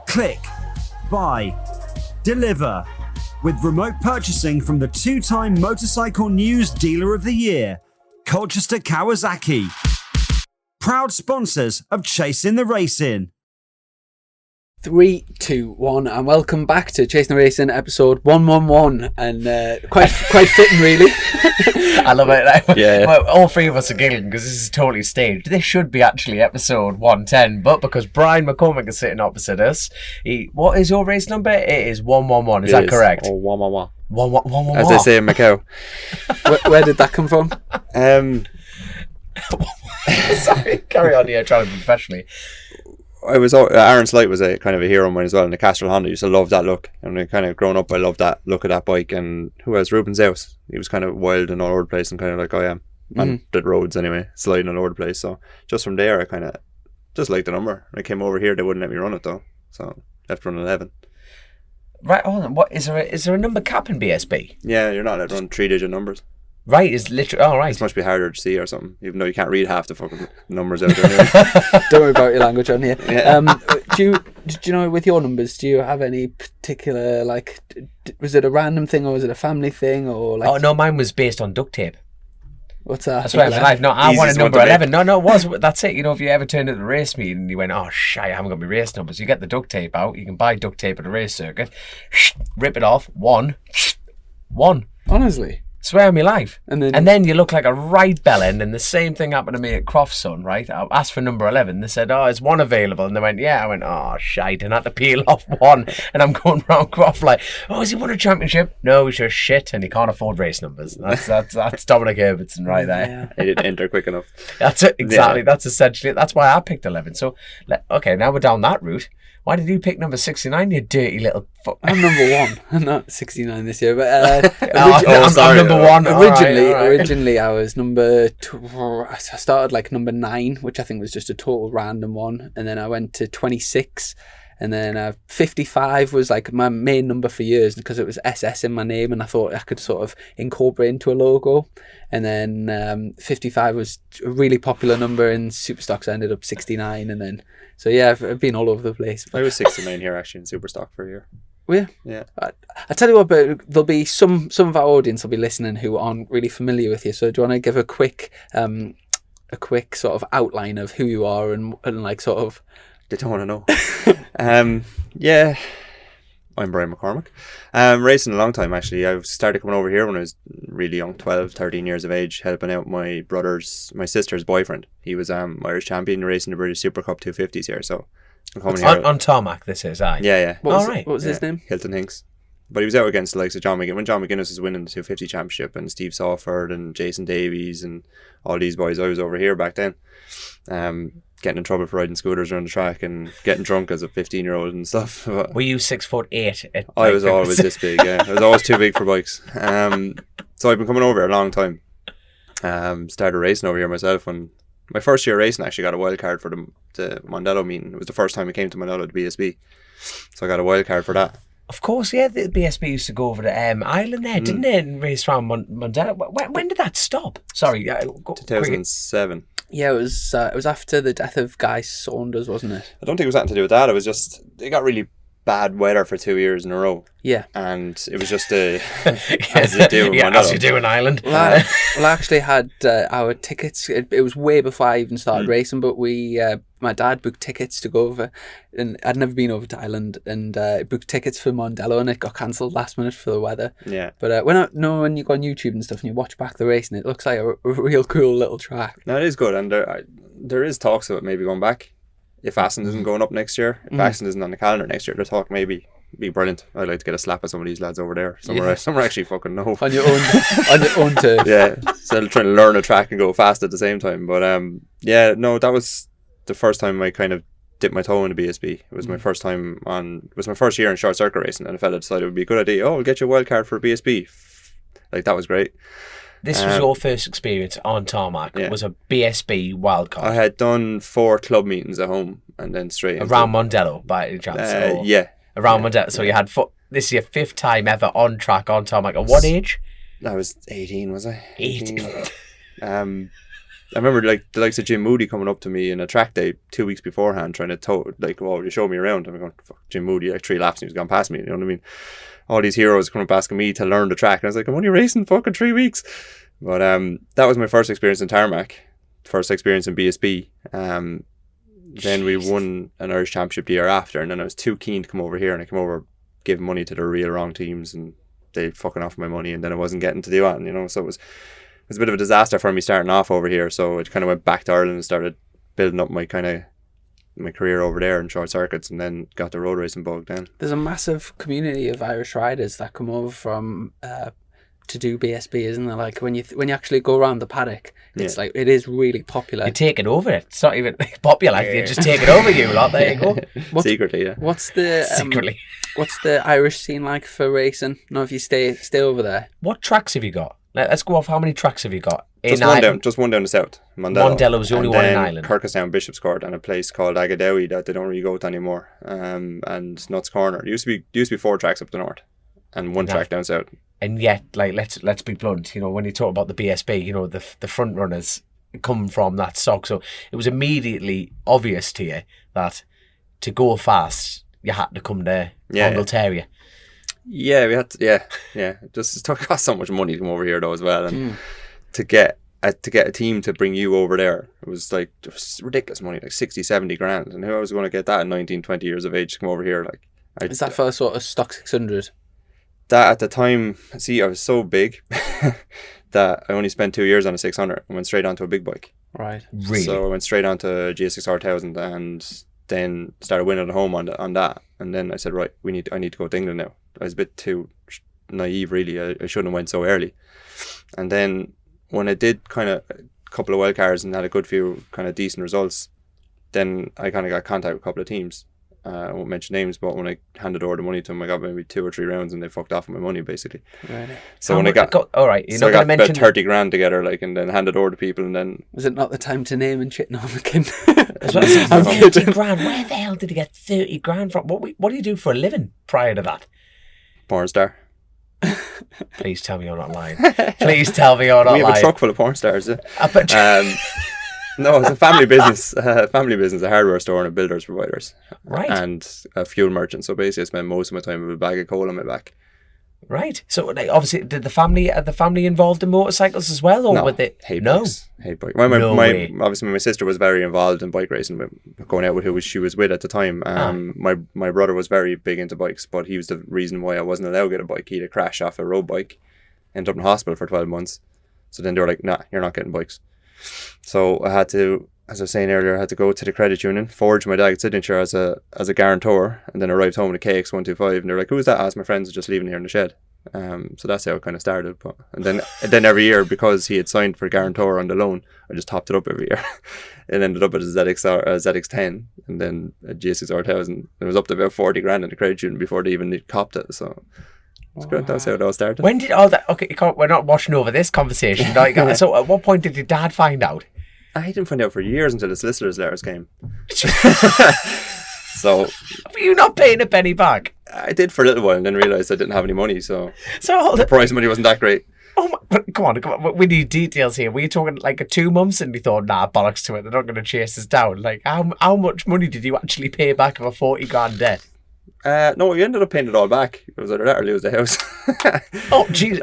click, buy, deliver. With remote purchasing from the 2-time Motorcycle News Dealer of the Year, Colchester Kawasaki. Proud sponsors of Chasing the Racing. 3, 2, 1, and welcome back to Chasing the Racing episode 111, and quite fitting, really. I love it. Yeah. Well, all three of us are giggling because this is totally staged. This should be actually episode 110, but because Brian McCormack is sitting opposite us, what is your race number? It is 111. Is that correct? Oh, 111. 111. As they say in Macau. Where did that come from? Sorry, carry on here, trying to be professionally. Aaron Slight was a kind of a hero of mine as well, and the Castrol Honda. I used to love that look, and kind of growing up I loved that look of that bike. And who else? Ruben Zeus. He was kind of wild and all over the place, and kind of like I am on the roads anyway, sliding all over the place. So just from there I kind of just liked the number. When I came over here they wouldn't let me run it though, so left run 11. Right, hold on. What is there a number cap in BSB? Yeah, you're not allowed to run 3-digit numbers. Right, is literally. Oh, right. This must be harder to see or something, even though you can't read half the fucking numbers out there. Anyway. Don't worry about your language on here. Yeah. Do you know, with your numbers, do you have any particular, like, was it a random thing or was it a family thing, or like? Oh no, mine was based on duct tape. What's that? That's right. Life. No, I wanted Easiest number one to 11. No, it was. That's it. You know, if you ever turned at the race meet and you went, oh, shit, I haven't got my race numbers. You get the duct tape out. You can buy duct tape at a race circuit. Rip it off. One. Honestly. Swear on my life. And then you look like a right bellend, and the same thing happened to me at Croft's Son, right? I asked for number 11. They said, oh, is one available? And they went, yeah. I went, oh, shite. And I had to peel off one. And I'm going round Croft like, oh, has he won a championship? No, he's just shit, and he can't afford race numbers. That's Dominic Herbertson right there. Yeah. He didn't enter quick enough. That's it, exactly. Yeah. That's essentially it. That's why I picked 11. So, okay, now we're down that route. Why did you pick number 69, you dirty little fuck? I'm number 1. I'm not 69 this year, but I'm number 1. Originally, I was number. I started like number 9, which I think was just a total random one, and then I went to 26, and then 55 was like my main number for years because it was SS in my name, and I thought I could sort of incorporate into a logo. And then 55 was a really popular number in Superstocks. I ended up 69, and then. So yeah, I've been all over the place. I was 69 here actually in Superstock for a year. Yeah. I tell you what, but there'll be some of our audience will be listening who aren't really familiar with you. So do you want to give a quick sort of outline of who you are and like sort of? They don't want to know. Yeah. I'm Brian McCormack. Racing a long time actually. I started coming over here when I was really young, 12, 13 years of age, helping out my sister's boyfriend. He was Irish champion racing the British Super Cup 250s here. So I'm coming here. On tarmac, this is, aye. Yeah. What was his name? Hilton Hinks. But he was out against the likes of John McGuinness. When John McGuinness was winning the 250 championship, and Steve Sawford and Jason Davies and all these boys, I was over here back then. Getting in trouble for riding scooters around the track and getting drunk as a 15-year-old and stuff. But were you 6'8"? I was always this big, yeah. I was always too big for bikes. So I've been coming over here a long time. Started racing over here myself when my first year racing. I actually got a wild card for the Mondello meeting. It was the first time I came to Mondello to BSB. So I got a wild card for that. Of course, yeah, the BSB used to go over to Ireland there, didn't it? And race around Mondello. When did that stop? Sorry. 2007. Yeah, it was after the death of Guy Saunders, wasn't it? I don't think it was anything to do with that. It was just, it got really bad weather for 2 years in a row. Yeah. And it was just as you do in Ireland. Well, I actually had our tickets. It was way before I even started racing, but my dad booked tickets to go over, and I'd never been over to Ireland, and booked tickets for Mondello, and it got cancelled last minute for the weather. Yeah. But when you go on YouTube and stuff and you watch back the race, and it looks like a real cool little track. No, it is good, and there is talks of it maybe going back. If Aston isn't going up next year, if Aston isn't on the calendar next year, the talk maybe be brilliant. I'd like to get a slap at some of these lads over there. Some are actually fucking no. On your own turf. Yeah, so trying to learn a track and go fast at the same time. But that was the first time I kind of dipped my toe into BSB. It was my first time it was my first year in short circuit racing, and a fella decided it would be a good idea. Oh, we'll get you a wild card for BSB. Like, that was great. This was your first experience on tarmac. Yeah. It was a BSB wildcard. I had done 4 club meetings at home and then straight around Mondello by any chance? Yeah. Around Mondello. So you had this is your 5th time ever on track on tarmac. At what age? I was 18, was I? 18. I remember like the likes of Jim Moody coming up to me in a track day 2 weeks beforehand, trying to like, "Oh, you show me around." I'm going, "Fuck, Jim Moody, like 3 laps and he was gone past me." You know what I mean? All these heroes coming up asking me to learn the track, and I was like, "I'm only racing fucking 3 weeks." But that was my first experience in tarmac, first experience in BSB. Then we won an Irish Championship the year after, and then I was too keen to come over here, and I came over giving money to the real wrong teams, and they fucking off my money, and then I wasn't getting to do it, you know. So it was a bit of a disaster for me starting off over here. So it kind of went back to Ireland and started building up my career over there in short circuits, and then got the road racing bug then. There's a massive community of Irish riders that come over from to do BSB, isn't there? Like when you actually go around the paddock, it's like it is really popular. You take it over. It's not even popular. You just take it over you lot. There you go. Secretly, yeah. What's the Secretly. What's the Irish scene like for racing? No, if you stay over there. What tracks have you got? Let's go off. How many tracks have you got? Just one down the south. Mondello was the only one in Ireland. Kirkestown, Bishop's Court, and a place called Agadowie that they don't really go to anymore. And Nuts Corner. There used to be 4 tracks up the north, and one track down south. And yet, like, let's be blunt. You know, when you talk about the BSB, you know, the front runners come from that stock. So it was immediately obvious to you that to go fast, you had to come there. Yeah. Will tear you. Yeah, we had to. Yeah. Just it cost so much money to come over here though as well, and to get a team to bring you over there, it was ridiculous money, like 60, 70 grand, and who was going to get that at 19, 20 years of age to come over here? Like, is that for sort of stock 600? That at the time, see, I was so big that I only spent 2 years on a 600 and went straight onto a big bike. Right. Really? So I went straight onto a GSX 1000 and then started winning at home on that. And then I said, right, I need to go to England now. I was a bit too naive, really. I shouldn't have went so early. And then when I did kind of a couple of wild cards and had a good few kind of decent results, then I kind of got contact with a couple of teams. I won't mention names, but when I handed over the money to them, I got maybe 2 or 3 rounds, and they fucked off with my money basically. Right. So when I got all right, so I got about 30 grand together, like, and then handed over to people, and then was it not the time to name and shit? No, I'm kidding. I'm 30 grand. Where the hell did you get 30 grand from? What do you do for a living prior to that? Porn star. Please tell me you're not lying. Please tell me you're not lying. We have a truck full of porn stars. Yeah. No, it's a family business. A hardware store and a builders providers. Right. And a fuel merchant. So basically I spend most of my time with a bag of coal on my back. Right. So obviously, did the family involved in motorcycles as well, or no, were they? Hate bikes. Obviously my sister was very involved in bike racing, going out with who she was with at the time. My brother was very big into bikes, but he was the reason why I wasn't allowed to get a bike. He had a crash off a road bike, ended up in hospital for 12 months. So then they were like, "Nah, you're not getting bikes." So I had to, as I was saying earlier, I had to go to the credit union, forge my dad's signature as a guarantor, and then arrived home with a KX125, and they're like, "Who's that?" I asked my friends, just leaving it here in the shed. So that's how it kind of started. But and then every year, because he had signed for guarantor on the loan, I just topped it up every year. It ended up at a ZX10, and then a GSX 1000. It was up to about 40 grand in the credit union before they even copped it. So it's good. That's how it all started. When did all that? Okay, we're not watching over this conversation. So at what point did your dad find out? I didn't find out for years until the solicitor's letters came. So were you not paying a penny back? I did for a little while, and then realised I didn't have any money. So the prize money wasn't that great. Oh my, come on. We need details here. Were you talking like a 2 months and we thought, nah, bollocks to it. They're not going to chase us down. Like, how much money did you actually pay back of a 40 grand debt? No, we ended up paying it all back. It was either that or lose the house. Oh, jeez.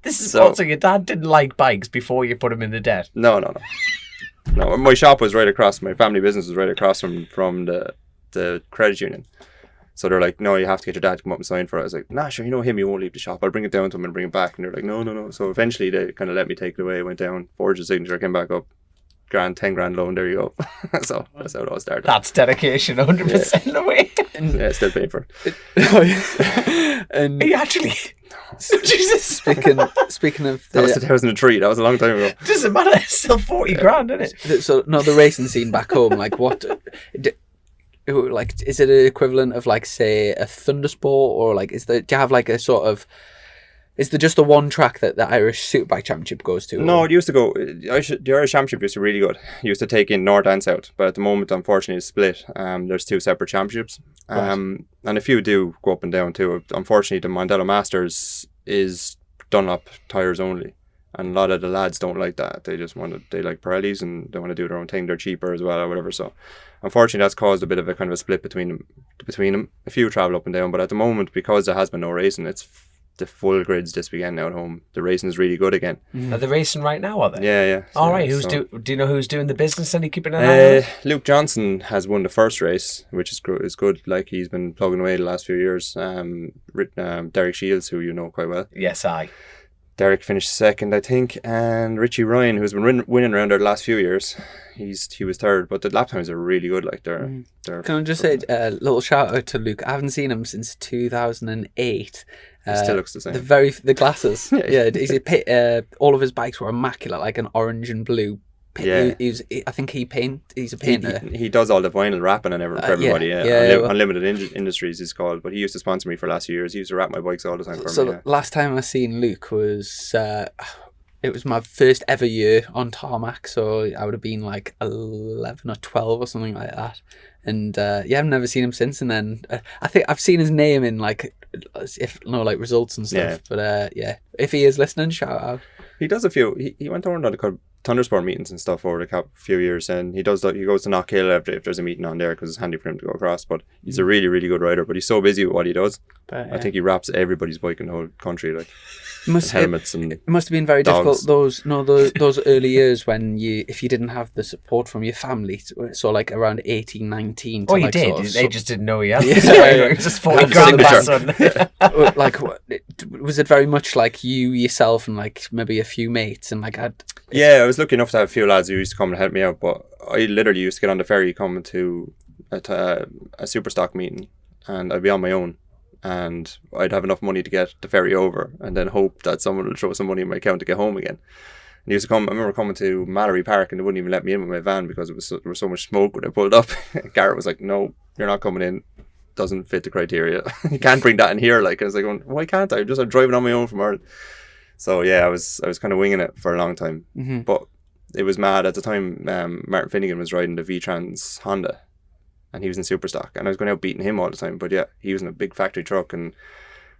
So your dad didn't like bikes before you put him in the debt? No. My shop was right across, my family business was right across from the credit union. So they're like, "No, you have to get your dad to come up and sign for it." I was like, "Nah, sure, you know him, he won't leave the shop. I'll bring it down to him and bring it back." And they're like, No. So eventually they kind of let me take it away. I went down, forged the signature, came back up, 10 grand loan, there you go. So that's how it all started. That's dedication, 100% away. Yeah, still paying for it. And he actually... Jesus. Speaking of that was 2003. That was a long time ago. Doesn't matter. It's still 40 grand, isn't it? So, no, the racing scene back home, like what... Like, is it an equivalent of, like, say, a Thundersport, or like, do you have like a sort of? Is there just the one track that the Irish Superbike Championship goes to? No, it used to go. The Irish Championship used to be really good. It used to take in North and South, but at the moment, unfortunately, it's split. There's 2 separate championships, right. And a few do go up and down too. Unfortunately, the Mondello Masters is Dunlop tyres only, And a lot of the lads don't like that. They like Pirellis and they want to do their own thing. They're cheaper as well or whatever. So unfortunately that's caused a bit of a kind of a split between them. A few travel up and down, but at the moment, because there has been no racing, it's the full grids this weekend now at home. The racing is really good again. Are they racing right now, are they? Yeah. All right. Do you know who's doing the business? Any keeping an eye on it? Luke Johnson has won the first race, which is good. Like, he's been plugging away the last few years. Derek Shields, who you know quite well. Yes, Derek finished second, I think, and Richie Ryan, who's been winning around there the last few years, he was third. But the lap times are really good. Like, they're Can I just say a little shout out to Luke? I haven't seen him since 2008. He still looks the same. The glasses. All of his bikes were immaculate, like an orange and blue. Yeah. He's a painter. He does all the vinyl wrapping and everything for everybody. Unlimited Industries is called, but he used to sponsor me for the last few years. He used to wrap my bikes all the time for me. So last time I seen Luke was it was my first ever year on tarmac, so I would have been like 11 or 12 or something like that. And I've never seen him since. And then I think I've seen his name in results and stuff. But if he is listening, shout out. He does a few. He went around on the Thundersport meetings and stuff over the few years, and he goes to Knockhill if there's a meeting on there, because it's handy for him to go across. But he's a really, really good rider. But he's so busy with what he does. But, I think he wraps everybody's bike in the whole country, like helmets and it must have been very dogs. difficult those early years when if you didn't have the support from your family, so like around 18, 19. Oh, you did. They just didn't know you. Yeah. Just 40 grand back. Like, was it very much like you yourself and like maybe a few mates and like I was lucky enough to have a few lads who used to come and help me out, but I literally used to get on the ferry coming to a super stock meeting, and I'd be on my own, and I'd have enough money to get the ferry over and then hope that someone would throw some money in my account to get home again. And he used to come. I remember coming to Mallory Park and they wouldn't even let me in with my van because there was so much smoke when I pulled up. Garrett was like, "No, you're not coming in. Doesn't fit the criteria. You can't bring that in here." Like, I was like, "Why can't I? I'm driving on my own from Ireland." So I was kind of winging it for a long time. Mm-hmm. But it was mad at the time. Martin Finnegan was riding the V-Trans Honda, and he was in Superstock, and I was going out beating him all the time. But he was in a big factory truck, and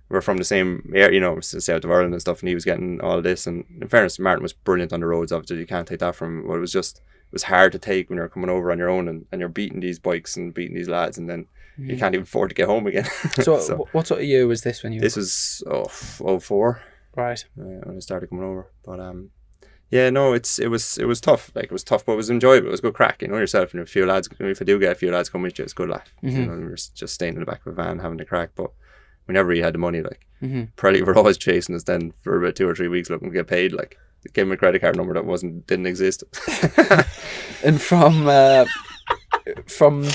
we're from the same area, south of Ireland and stuff, and he was getting all of this. And in fairness, Martin was brilliant on the roads. Obviously, you can't take that from him. But it was hard to take when you're coming over on your own and you're beating these bikes and beating these lads, and then you can't even afford to get home again. So what sort of year was this when you? This was 04. Right. When I started coming over. But it was tough. Like, it was tough, but it was enjoyable. It was good crack, yourself, and a few lads. If I do get a few lads coming with you, it's good laugh. Mm-hmm. We're just staying in the back of a van having a crack, but we never really had the money. Like, mm-hmm. Pirelli were always chasing us then for about 2 or 3 weeks looking to get paid. Like, they gave me a credit card number that didn't exist. And from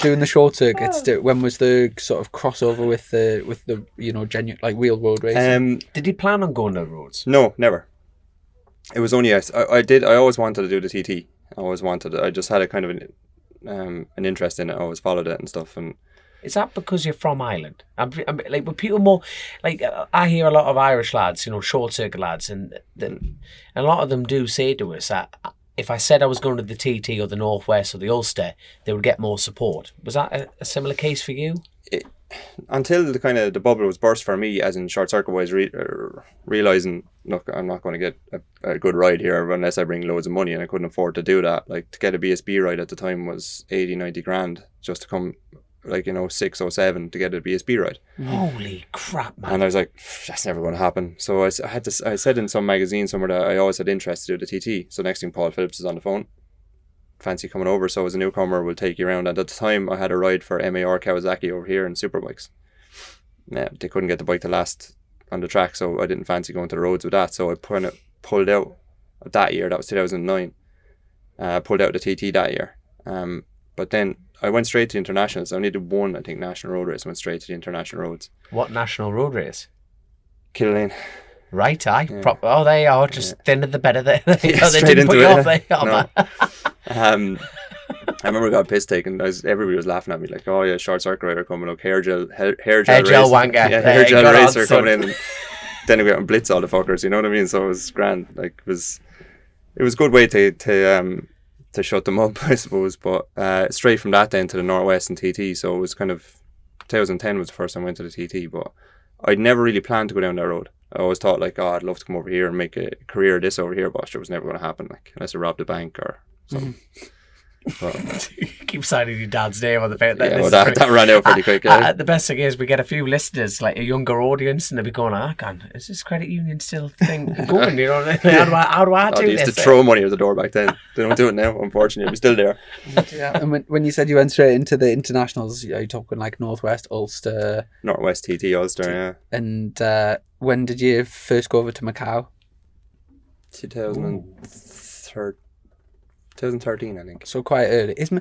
doing the short circuits, when was the sort of crossover with the genuine like real road racing? Did you plan on going to roads? No, never. It was only I always wanted to do the TT. I just had a kind of an interest in it. I always followed it and stuff. And is that because you're from Ireland? I'm like, with people more like, I hear a lot of Irish lads, short circuit lads, and a lot of them do say to us that if I said I was going to the TT or the Northwest or the Ulster, they would get more support. Was that a similar case for you? Until the bubble was burst for me, as in short circuit wise, realizing, look, I'm not going to get a good ride here unless I bring loads of money, and I couldn't afford to do that. Like, to get a BSB ride at the time was 80-90 grand just to come, 607 to get a BSB ride. Holy crap, man. And I was like, that's never going to happen. So I said in some magazine somewhere that I always had interest to do the TT. So next thing, Paul Phillips is on the phone. Fancy coming over, so as a newcomer we'll take you around. And at the time I had a ride for MAR Kawasaki over here in superbikes. They couldn't get the bike to last on the track, so I didn't fancy going to the roads with that, so I pulled out that year. That was 2009. Pulled out the TT that year, but then I went straight to internationals. I only did one, I think, national road race. I went straight to the international roads. What national road race? Killane. Right, aye. Yeah. They are just thinner the better. They straight didn't put you off. No. I remember I got a piss taken. Everybody was laughing at me like, "Oh yeah, short circuit rider coming up, hair gel wanker, hair gel racer coming in." And then we got on blitz all the fuckers. You know what I mean? So it was grand. Like, it was a good way to shut them up, I suppose. But straight from that then to the Northwest and TT. So it was kind of 2010 was the first time I went to the TT, but I'd never really planned to go down that road. I always thought like, oh, I'd love to come over here and make a career of this over here, but it was never going to happen, like, unless I robbed a bank or something. But, Keep signing your dad's name on the paper. yeah, well, that ran out pretty quick. Yeah. The best thing is we get a few listeners, like a younger audience, and they'll be going, is this credit union still thing going? You know, how do I do They this? used to throw money out the door back then. They don't do it now, unfortunately. We're still there. Yeah. And when you said you went straight into the internationals, are you talking like Northwest, Ulster? Northwest TT Ulster, yeah. And when did you first go over to Macau? 2013, I think. So quite early. Do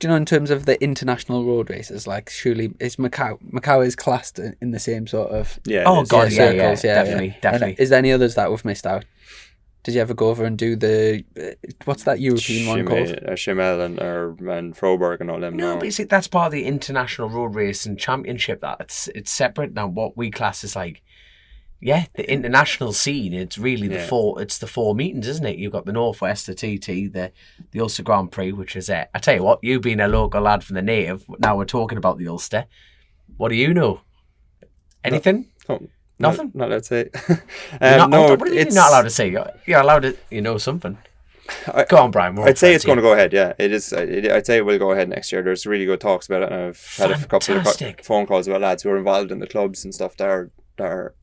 you know, in terms of the international road races, like surely is Macau is classed in the same sort of God, circles, definitely. And is there any others that we've missed out? Did you ever go over and do the what's that European one called? Schimmel and Froberg and all them. No, but you see, that's part of the International Road Racing Championship. It's separate now. What we class as like, the international scene. It's really the four meetings, isn't it? You've got the Northwest, the TT, the Ulster Grand Prix, which is I tell you what, you being a local lad from the native, now we're talking about the Ulster. What do you know? Anything? No, nothing. Not allowed to say. What do you mean you're not allowed to say? You're allowed to. You know something. Go on, Brian. I'd say it's going to go ahead. Yeah, it is. I'd say it will go ahead next year. There's really good talks about it, and I've had a couple of phone calls about lads who are involved in the clubs and stuff that are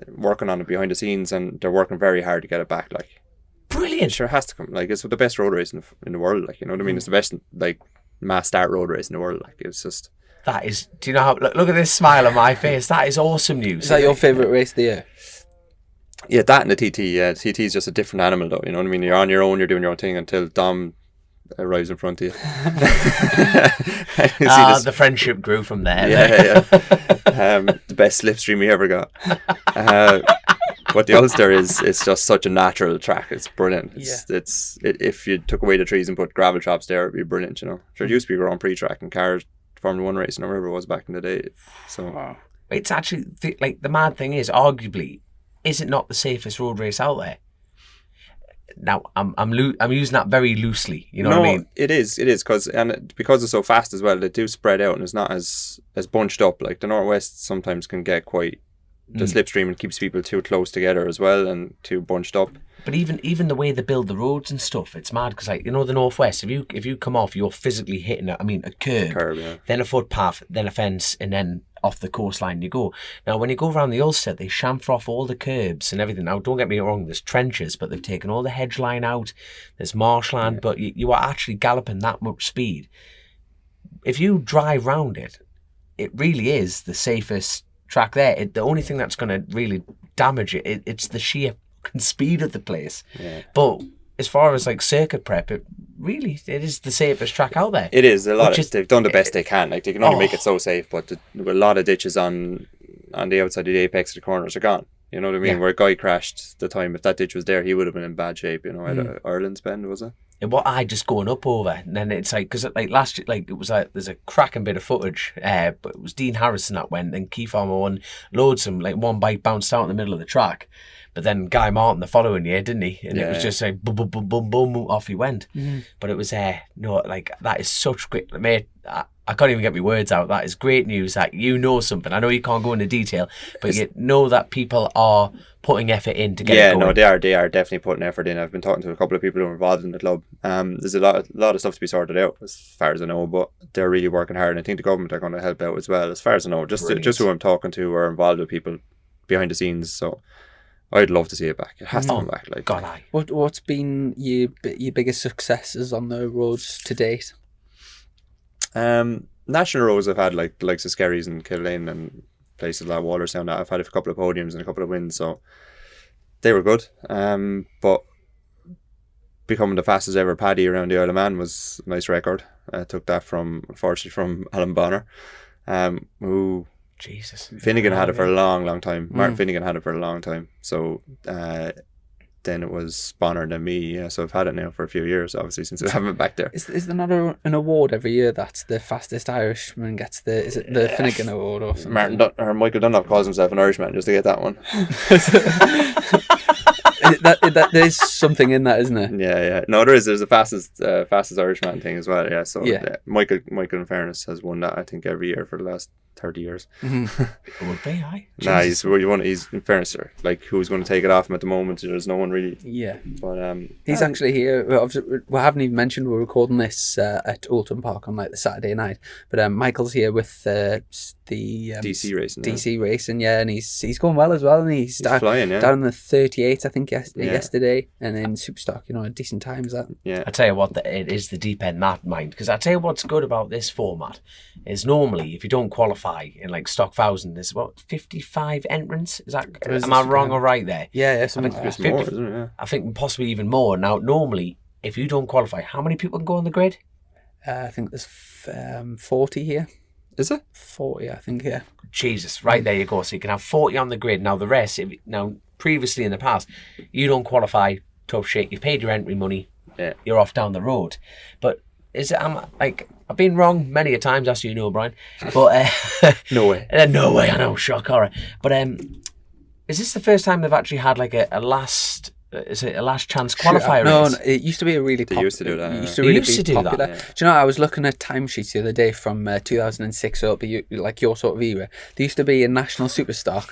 working on it behind the scenes, and they're working very hard to get it back. Like, brilliant. Sure, it has to come. Like, it's the best road race in the world. Like, you know what I mean? It's the best like mass start road race in the world. Like, it's just. That is. Do you know how? Look at this smile on my face. That is awesome news. Is that your favourite race of the year? Yeah, that and the TT. Yeah, the TT is just a different animal, though. You know what I mean? You're on your own. You're doing your own thing until Dom arrives in front of you. The friendship grew from there. Yeah. The best slipstream we ever got. But the Ulster it's just such a natural track. It's brilliant. If you took away the trees and put gravel traps there, it'd be brilliant. You know, sure, it used to be Grand Prix track and cars, Formula 1 racing, or whatever it was back in the day. So it's actually like the mad thing is, arguably, is it not the safest road race out there? Now I'm using that very loosely. You know what I mean? It is because it's so fast as well. They do spread out and it's not as bunched up. Like the Northwest sometimes can get quite the slipstream and keeps people too close together as well and too bunched up. But even the way they build the roads and stuff, it's mad because, like, you know, the Northwest, if you come off, you're physically hitting a curb, yeah. Then a footpath, then a fence, and then off the coastline you go. Now, when you go around the Ulster, they chamfer off all the curbs and everything. Now, don't get me wrong, there's trenches, but they've taken all the hedge line out. There's marshland, but you are actually galloping that much speed. If you drive round it, it really is the safest track there. The only thing that's going to really damage it's the sheer speed of the place. Yeah. But as far as like circuit prep, it is the safest track out there. It is. They've done the best they can. Like, they can only make it so safe, but a lot of ditches on the outside of the apex of the corners are gone. You know what I mean? Yeah. Where a guy crashed the time, if that ditch was there, he would have been in bad shape. You know, at Ireland's Bend, was it? And what I just going up over, and then it's like, because like last year, like it was like there's a cracking bit of footage, but it was Dean Harrison that went, and Keith Armour won loads of them. Like one bike bounced out in the middle of the track, but then Guy Martin the following year, didn't he? And it was just like boom, boom, boom, boom, boom, off he went. Mm-hmm. But it was like that is such great, mate. I can't even get my words out. That is great news that you know something. I know you can't go into detail, but you know that people are putting effort in to get it going. Yeah, no, they are definitely putting effort in. I've been talking to a couple of people who are involved in the club. There's a lot of stuff to be sorted out, as far as I know, but they're really working hard, and I think the government are going to help out as well, as far as I know. Just who I'm talking to are involved with people behind the scenes, so I'd love to see it back. It has to come back. Like, God, aye. What's been your biggest successes on the roads to date? National roads I've had like likes of Skerries and Killane and places like Wallerstown. I've had a couple of podiums and a couple of wins, so they were good. But becoming the fastest ever paddy around the Isle of Man was a nice record. I took that unfortunately from Alan Bonner, who Finnegan had it for a long time. Martin Finnegan had it for a long time. So then it was Bonner and then me. Yeah, so I've had it now for a few years, obviously, since I haven't been back there. Is there not an award every year that's the fastest Irishman gets is it the Finnegan Award or something? Michael Dunlop calls himself an Irishman just to get that one. There's something in that, isn't there? Yeah. No, there is. There's the fastest Irishman thing as well. Yeah. So Michael, in fairness, has won that, I think, every year for the last 30 years. It would be, aye. Nah, Jesus. he's in fairness, sir. Like, who's going to take it off him at the moment? There's no one really. Yeah. But He's actually here. We haven't even mentioned we're recording this at Oulton Park on like the Saturday night. But Michael's here with the DC Racing. DC Racing, yeah, and he's going well as well, and he's flying, yeah. down in the 38, I think, yesterday, and then Superstock, a decent times that. Yeah. I tell you what, it is the deep end that mind, because I tell you what's good about this format is normally if you don't qualify in like stock 1,000, there's about 55 entrants. Am I wrong or right there? Yeah, something like There's that. more, isn't it? Yeah. I think possibly even more. Now, normally, if you don't qualify, how many people can go on the grid? I think there's 40 here. Is it? 40, I think, yeah. Jesus, right there you go. So you can have 40 on the grid. Now, the rest, previously in the past, you don't qualify, tough shit. You've paid your entry money. Yeah. You're off down the road. But I've been wrong many a times, as you know, Brian. But No way. no way, I know, shock horror. But is this the first time they've actually had like a last? Is it a last chance qualifier race? No, it used to be a really They used to do that, It used They to really used be to do that, popular. yeah. Do you know, I was looking at timesheets the other day from 2006, so it'll be like your sort of era. There used to be a national superstock.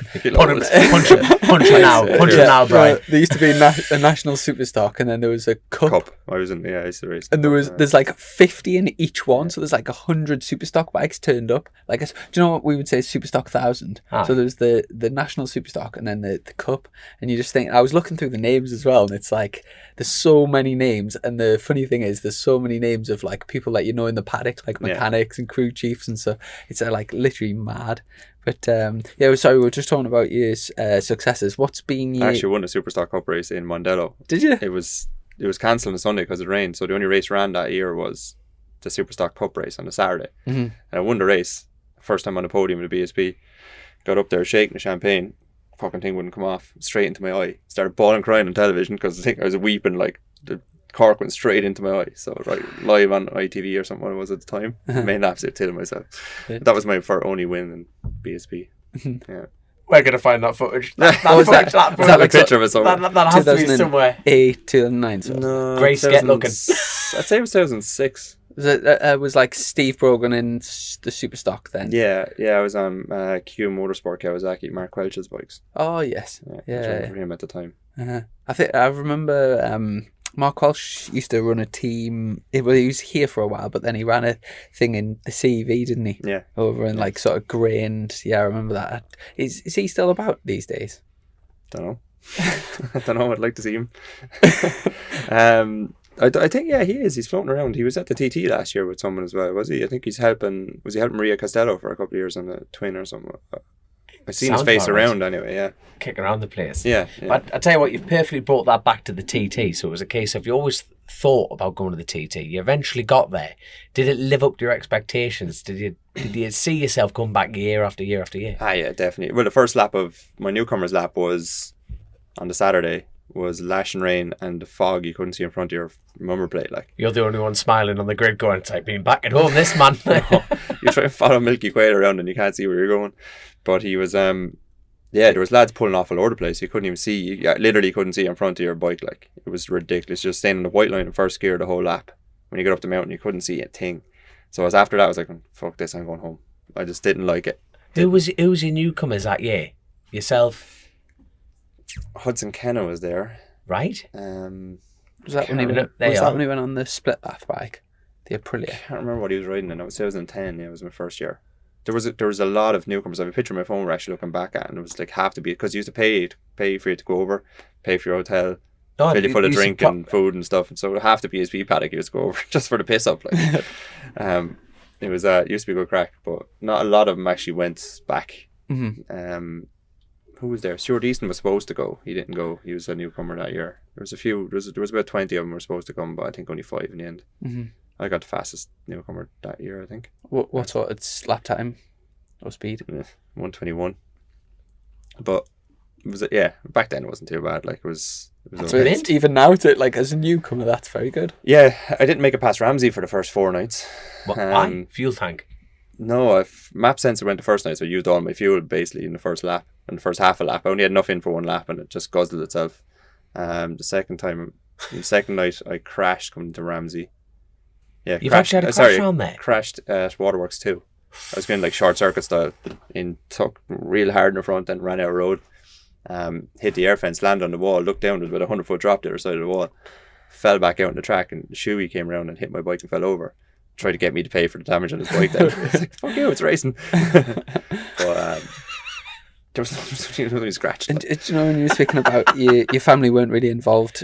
Punch it now, Brian. There used to be a national superstock, and then there was a cup. I used to race. And there's like 50 in each one, so there's like 100 superstock bikes turned up. Like, do you know what we would say superstock 1,000? Aye. So there's the national superstock, and then the cup. And you just think, I was looking through the names as well, and it's like there's so many names. And the funny thing is, there's so many names of like people that in the paddock, like mechanics and crew chiefs and stuff. It's like literally mad. But sorry, we were just talking about your successes. What's been your... I actually won a Superstock Cup race in Mondello. Did you? It was cancelled on a Sunday because it rained. So the only race ran that year was the Superstock Cup race on a Saturday. Mm-hmm. And I won the race. First time on the podium with the BSB. Got up there shaking the champagne. Fucking thing wouldn't come off. Straight into my eye. Started bawling crying on television because I think I was weeping, like the cork went straight into my eye. So live on ITV or something it was at the time. Made an absolute tit of myself. Yeah. That was my only win in BSB. Yeah. We're going to find that footage. Was that Have a like picture of it somewhere. That has to be somewhere. 2008, 2009. So. No, Grace get looking. I'd say it was 2006. It was like Steve Brogan in the Superstock then. Yeah, I was on Q Motorsport Kawasaki, Mark Welch's bikes. Oh yes, I was yeah. running for him at the time. I remember Mark Welch used to run a team. He was here for a while, but then he ran a thing in the CV, didn't he? Yeah. Over in like sort of grained. Yeah, I remember that. Is he still about these days? Don't know. I don't know. I'd like to see him. I think he is. He's floating around. He was at the TT last year with someone as well, was he? I think he's helping. Was he helping Maria Costello for a couple of years on the twin or something? I've seen his face around anyway. Yeah, Kicking around the place. yeah. But I tell you what, you've perfectly brought that back to the TT. So it was a case of you always thought about going to the TT. You eventually got there. Did it live up to your expectations? Did you see yourself come back year after year after year? Yeah, definitely. Well, the first lap of my newcomers lap was on the Saturday. Was lashing rain and the fog you couldn't see in front of your number plate. Like, You're the only one smiling on the grid going, it's like being back at home, this man. you try to follow Milky Quail around and you can't see where you're going. But he was there was lads pulling off all over the place. You couldn't even see, you literally couldn't see in front of your bike. Like, it was ridiculous. Just staying in the white line in first gear the whole lap. When you got up the mountain you couldn't see a thing. So as after that I was like, fuck this, I'm going home. I just didn't like it. Who was your newcomers that year? Yourself, Hudson Kenna was there. right? Was that when he Can't went? remember. Was that when he went on the split bath bike, the Aprilia? Can't remember what he was riding in. It was 2010. Yeah, it was my first year. There was a lot of newcomers. I have a picture on my phone we're actually looking back at, and it was like have to be because you used to pay for you to go over, pay for your hotel, No, fill you full of used to drink and food and stuff, and so it have to be his PSP paddock you used to go over just for the piss up. Like, it was it used to be a good crack, but not a lot of them actually went back. Mm-hmm. Who was there? Stuart Easton was supposed to go. He didn't go. He was a newcomer that year. There was a few. There was about 20 of them were supposed to come, but I think only 5 in the end. Mm-hmm. I got the fastest newcomer that year, I think. What sort of lap time or speed? 121. But was it? Yeah, back then it wasn't too bad. Like it was So it's, even now, as a newcomer, that's very good. Yeah, I didn't make it past Ramsey for the first 4 nights. Why? Fuel tank. No, map sensor went the first night, so I used all my fuel basically in the first lap, in the first half a lap. I only had enough in for 1 lap, and it just guzzled itself. The second night, I crashed coming to Ramsey. Yeah, You've actually had a crash on there? Crashed at Waterworks 2. I was going like short circuit style, took real hard in the front, then ran out of road. Hit the air fence, landed on the wall, looked down, there was about 100-foot drop the other side of the wall. Fell back out on the track, and Shuey came around and hit my bike and fell over. Tried to get me to pay for the damage on his bike then. I was like, fuck you, it's racing. But there was nothing scratched. And you know, when you were speaking about your family weren't really involved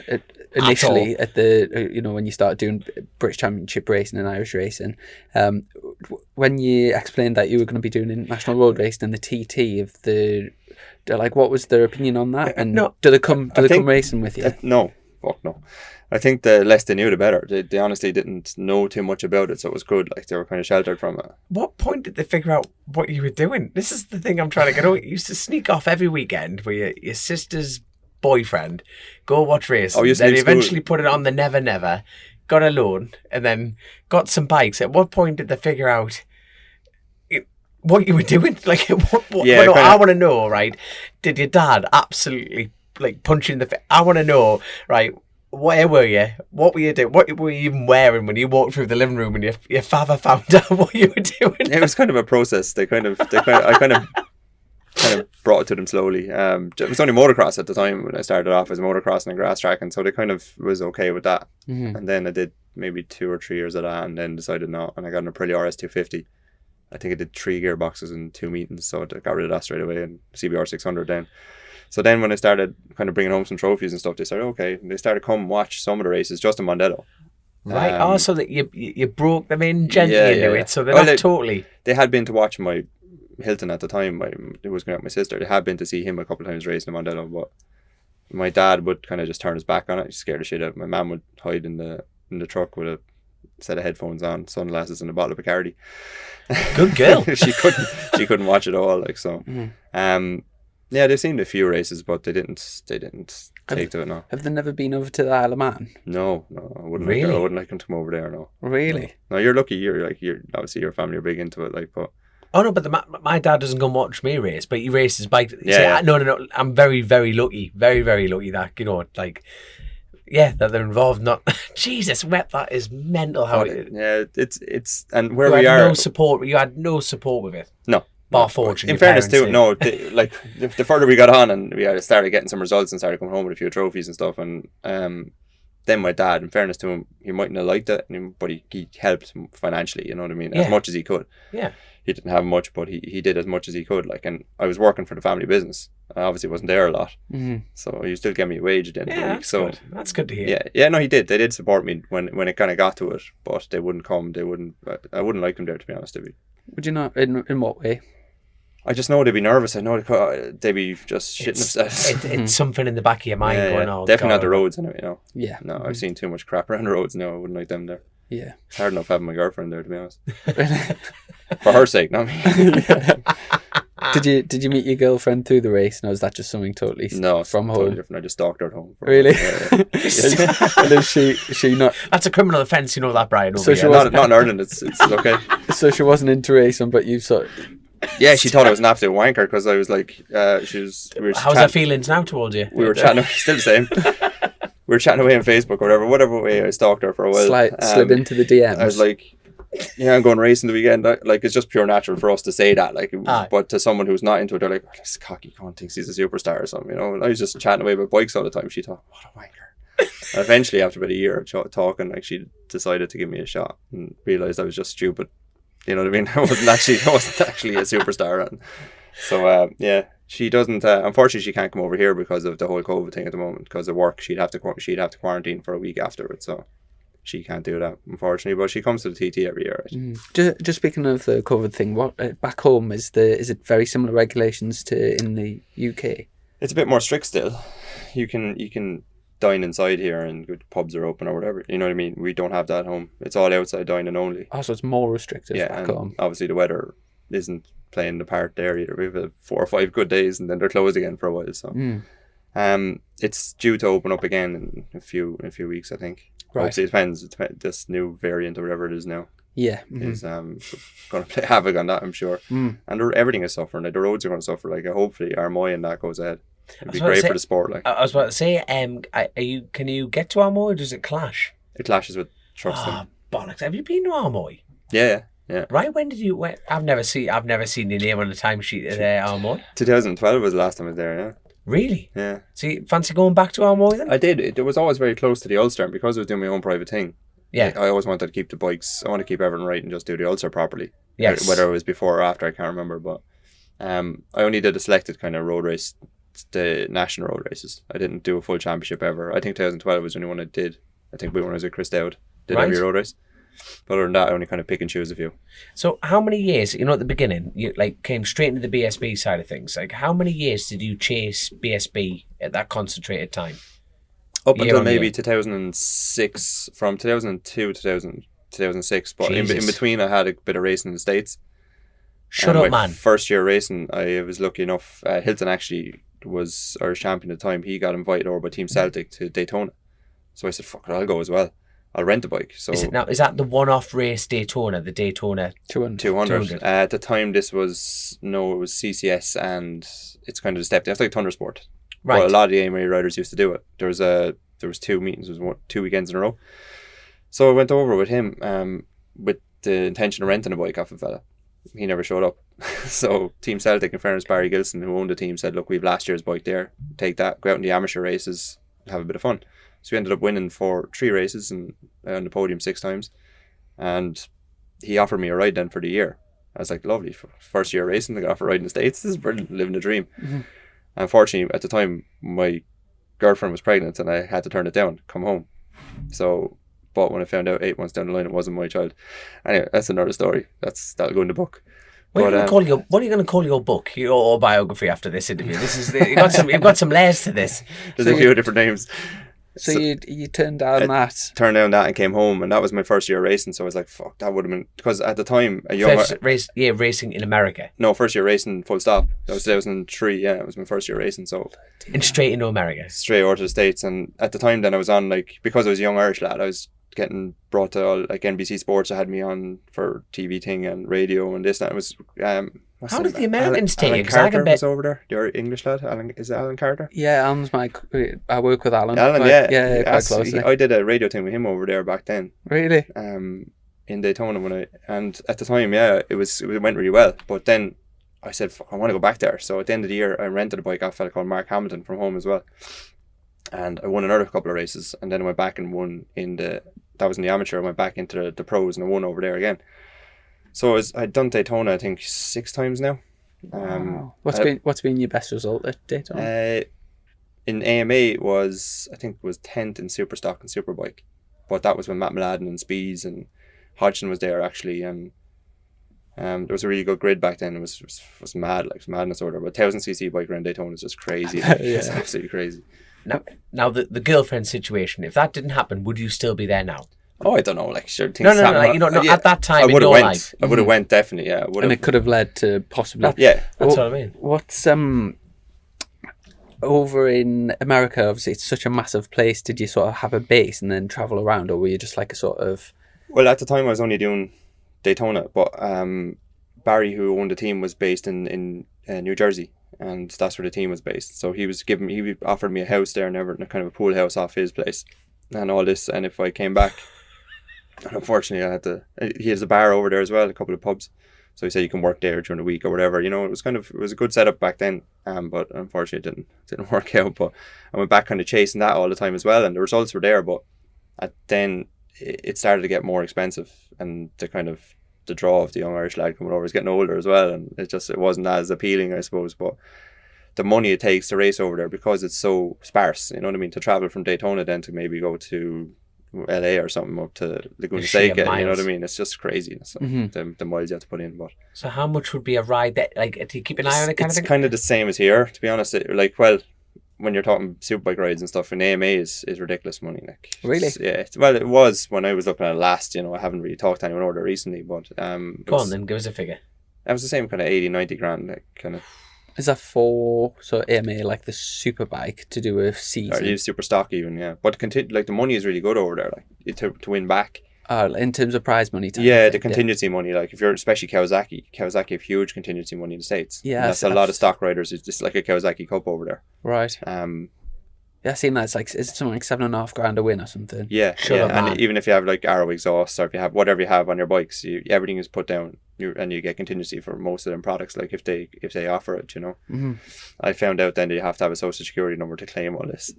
initially at the when you started doing British Championship racing and Irish racing, when you explained that you were going to be doing international road racing and the TT what was their opinion on that? And do they come racing with you? No, fuck no. I think the less they knew, the better. They honestly didn't know too much about it, so it was good. Like, they were kind of sheltered from it. What point did they figure out what you were doing? This is the thing I'm trying to get over. You used to sneak off every weekend with your sister's boyfriend, go watch racing. Then eventually put it on the Never Never, got a loan, and then got some bikes. At what point did they figure out what you were doing? Like, I want to know, right? Did your dad absolutely punch you in the face? I want to know, right? Where were you? What were you doing? What were you even wearing when you walked through the living room and your father found out what you were doing? It was kind of a process. I kind of brought it to them slowly. It was only motocross at the time when I started off as motocross and grass track, and so they kind of was okay with that. Mm-hmm. And then I did maybe 2 or 3 years of that, and then decided not. And I got an Aprilia RS250. I think I did 3 gearboxes and 2 meetings, so I got rid of that straight away, and CBR 600 then. So then when I started kind of bringing home some trophies and stuff, they started, okay. And they started to come watch some of the races just in Mondello. Right. So that you broke them in gently into it. So they're not totally... They had been to watch my Hilton at the time. It was going out with my sister. They had been to see him a couple of times racing in Mondello, but my dad would kind of just turn his back on it. He scared the shit out. My mum would hide in the truck with a set of headphones on, sunglasses, and a bottle of Bacardi. Good girl. she couldn't watch it all. Like, so. Mm-hmm. Yeah, they've seen a few races, but they didn't take to it. No. Have they never been over to the Isle of Man? No, I wouldn't. Really? I wouldn't like them to come over there. No. Really? No, you're lucky. You're obviously your family are big into it. Like, but. Oh no, but my dad doesn't come watch me race, but he races bike. Yeah. No. I'm very, very lucky. Very, very lucky that that they're involved. Not Jesus, that is mental. How it's and where we are. No support. You had no support with it. No. Bar fortune. In fairness too, no. The further we got on and we started getting some results and started coming home with a few trophies and stuff, and then my dad, in fairness to him, he mightn't have liked it, but he helped financially. You know what I mean? As much as he could. Yeah. He didn't have much, but he did as much as he could. Like, and I was working for the family business. I obviously wasn't there a lot, so he still gave me a wage at the end of the week. So good. That's good to hear. Yeah. No, he did. They did support me when it kind of got to it, but they wouldn't come. They wouldn't. I wouldn't like them there, to be honest with you. Would you not? In what way? I just know they'd be nervous. I know they'd be just shitting themselves. It's something in the back of your mind going on. Definitely not the roads anyway. No. Yeah. No, I've seen too much crap around the roads. No, I wouldn't like them there. Yeah. It's hard enough having my girlfriend there, to be honest. For her sake, not me. Did you meet your girlfriend through the race? No, was that just something totally from home? Totally different. I just stalked her at home. Really? And is she not? That's a criminal offence, you know that, Brian. So she not in Ireland. It's okay. So she wasn't into racing, but you sort. Yeah, she thought I was an absolute wanker because I was like, how's her feelings now towards you? We were chatting. Still the same. We were chatting away on Facebook or whatever way. I stalked her for a while. Slid into the DMs. I was like, yeah, I'm going racing the weekend. Like, it's just pure natural for us to say that. Like, but to someone who's not into it, they're like, oh, this cocky cunt thinks he's a superstar or something, you know. And I was just chatting away about bikes all the time. She thought, what a wanker. And eventually, after about a year of talking, like, she decided to give me a shot and realised I was just stupid. You know what I mean? I wasn't actually a superstar. And so, she doesn't. Unfortunately, she can't come over here because of the whole COVID thing at the moment. Because of work, she'd have to quarantine for a week afterwards. So she can't do that, unfortunately. But she comes to the TT every year. Right? Just speaking of the COVID thing, what back home is it very similar regulations to in the UK? It's a bit more strict still. You can dine inside here and good pubs are open or whatever. You know what I mean? We don't have that at home. It's all outside dining only. Oh, so it's more restrictive back home. Obviously the weather isn't playing the part there either. We have 4 or 5 good days and then they're closed again for a while. So it's due to open up again in a few weeks, I think. Right. Obviously it depends. This new variant or whatever it is now. Yeah. Is going to play havoc on that, I'm sure. And everything is suffering. Like, the roads are going to suffer. Like, hopefully Armoy and that goes ahead. It'd be great for the sport. Like, I was about to say, can you get to Armoy or does it clash? It clashes with trucks. Bollocks. Have you been to Armoy? Yeah. Yeah. Right, when did you... I've never seen your name on the timesheet at Armoy. 2012 was the last time I was there, yeah. Really? Yeah. So you fancy going back to Armoy then? I did. It was always very close to the Ulster, and because I was doing my own private thing, Yeah. I always wanted to keep the bikes. I want to keep everything right and just do the Ulster properly. Yes. Whether it was before or after, I can't remember, but I only did a selected kind of road race, the national road races. I didn't do a full championship ever. I think 2012 was the only one I did. I think when I was with Chris Dowd, did every road race. But other than that, I only kind of pick and choose a few. So how many years, at the beginning, you came straight into the BSB side of things. Like, how many years did you chase BSB at that concentrated time? Up until maybe 2006, from 2002 to 2006. But in between, I had a bit of racing in the States. Shut up, man. First year racing, I was lucky enough. Hilton actually was Irish champion at the time. He got invited over by Team Celtic to Daytona. So I said, fuck it, I'll go as well. I'll rent a bike. So is that the one-off race Daytona, the Daytona 200? At the time, it was CCS, and it's kind of a step down. It's like Thundersport. Right. But a lot of the AMA riders used to do it. There was 2 meetings. There was 2 weekends in a row. So I went over with him with the intention of renting a bike off a fella. He never showed up. So Team Celtic, in fairness, Barry Gilson, who owned the team, said, look, we've last year's bike there. Take that, go out in the amateur races, have a bit of fun. So we ended up winning for 3 races and on the podium 6 times. And he offered me a ride then for the year. I was like, lovely. First year racing, I got offered a ride in the States. This is brilliant, living the dream. Mm-hmm. Unfortunately, at the time, my girlfriend was pregnant and I had to turn it down, come home. So, but when I found out 8 months down the line, it wasn't my child. Anyway, that's another story. That'll go in the book. What are you going to call your book, your autobiography after this interview? You've got some layers to this. There's a few different names. So you turned down that? Turned down that and came home, and that was my first year racing. So I was like, "Fuck, that would have been," because at the time racing in America. No, first year racing, full stop. That was 2003. Yeah, it was my first year racing. So and straight into America, straight over to the States. And at the time, then I was on because I was a young Irish lad, I was getting brought to all NBC Sports. I had me on for TV thing and radio and this. And it was how did the Americans take it? Alan Carter was over there. The English lad. Is it Alan Carter? Yeah, Alan's I work with Alan. Yeah, quite closely. I did a radio thing with him over there back then. Really? In Daytona and at the time, it went really well. But then I said, fuck, I want to go back there. So at the end of the year, I rented a bike off a fella called Mark Hamilton from home as well. And I won another couple of races, and then I went back and won that was in the amateur. I went back into the pros and I won over there again. So I'd done Daytona, I think 6 times now. Wow. What's been your best result at Daytona? In AMA I think it was 10th in Superstock and Superbike, but that was when Matt Mladen and Spees and Hodgson was there actually, and there was a really good grid back then. It was mad, like madness order. But 1000cc bike around Daytona is just crazy. It's absolutely crazy. Now the girlfriend situation, if that didn't happen, would you still be there now? Oh, I don't know. Sure, things no. At that time in your life, I would have went definitely. Yeah, and it could have led to possibly. That's what I mean. What's over in America? Obviously, it's such a massive place. Did you sort of have a base and then travel around, or were you just like a sort of? Well, at the time I was only doing Daytona, but Barry, who owned the team, was based in New Jersey, and that's where the team was based. So he offered me a house there and everything, kind of a pool house off his place, and all this. And if I came back, and unfortunately he has a bar over there as well, a couple of pubs. So he said you can work there during the week or whatever. It was a good setup back then. But unfortunately it didn't work out. But I went back kind of chasing that all the time as well, and the results were there. But then it started to get more expensive, and the draw of the young Irish lad coming over is getting older as well, and it wasn't as appealing, I suppose. But the money it takes to race over there, because it's so sparse, you know what I mean, to travel from Daytona then to maybe go to LA or something, up to Laguna Seca, you know what I mean, it's just crazy. So the miles you have to put in. But so how much would be a ride that, do you keep an eye on it kind of thing? It's kind of the same as here, to be honest. When you're talking superbike rides and stuff, in AMA is ridiculous money. Really? Yeah. Well, it was when I was looking at it last. I haven't really talked to anyone over there recently, but go on then, give us a figure. It was the same kind of 80-90 grand, kind of. Is that for AMA, like the superbike, to do a season? Or use super stock even, yeah. But the money is really good over there, to win back. In terms of prize money? The contingency money, if you're, especially Kawasaki have huge contingency money in the States. Yeah. And that's a lot of stock riders. It's just like a Kawasaki Cup over there. Right. Yeah, I seen that. It's like, is it something like $7,500 a win or something? Yeah, Shut yeah. up, And man. even if you have like arrow exhaust, or if you have whatever you have on your bikes, everything is put down, and you get contingency for most of them products. Like if they offer it, Mm-hmm. I found out then that you have to have a social security number to claim all this.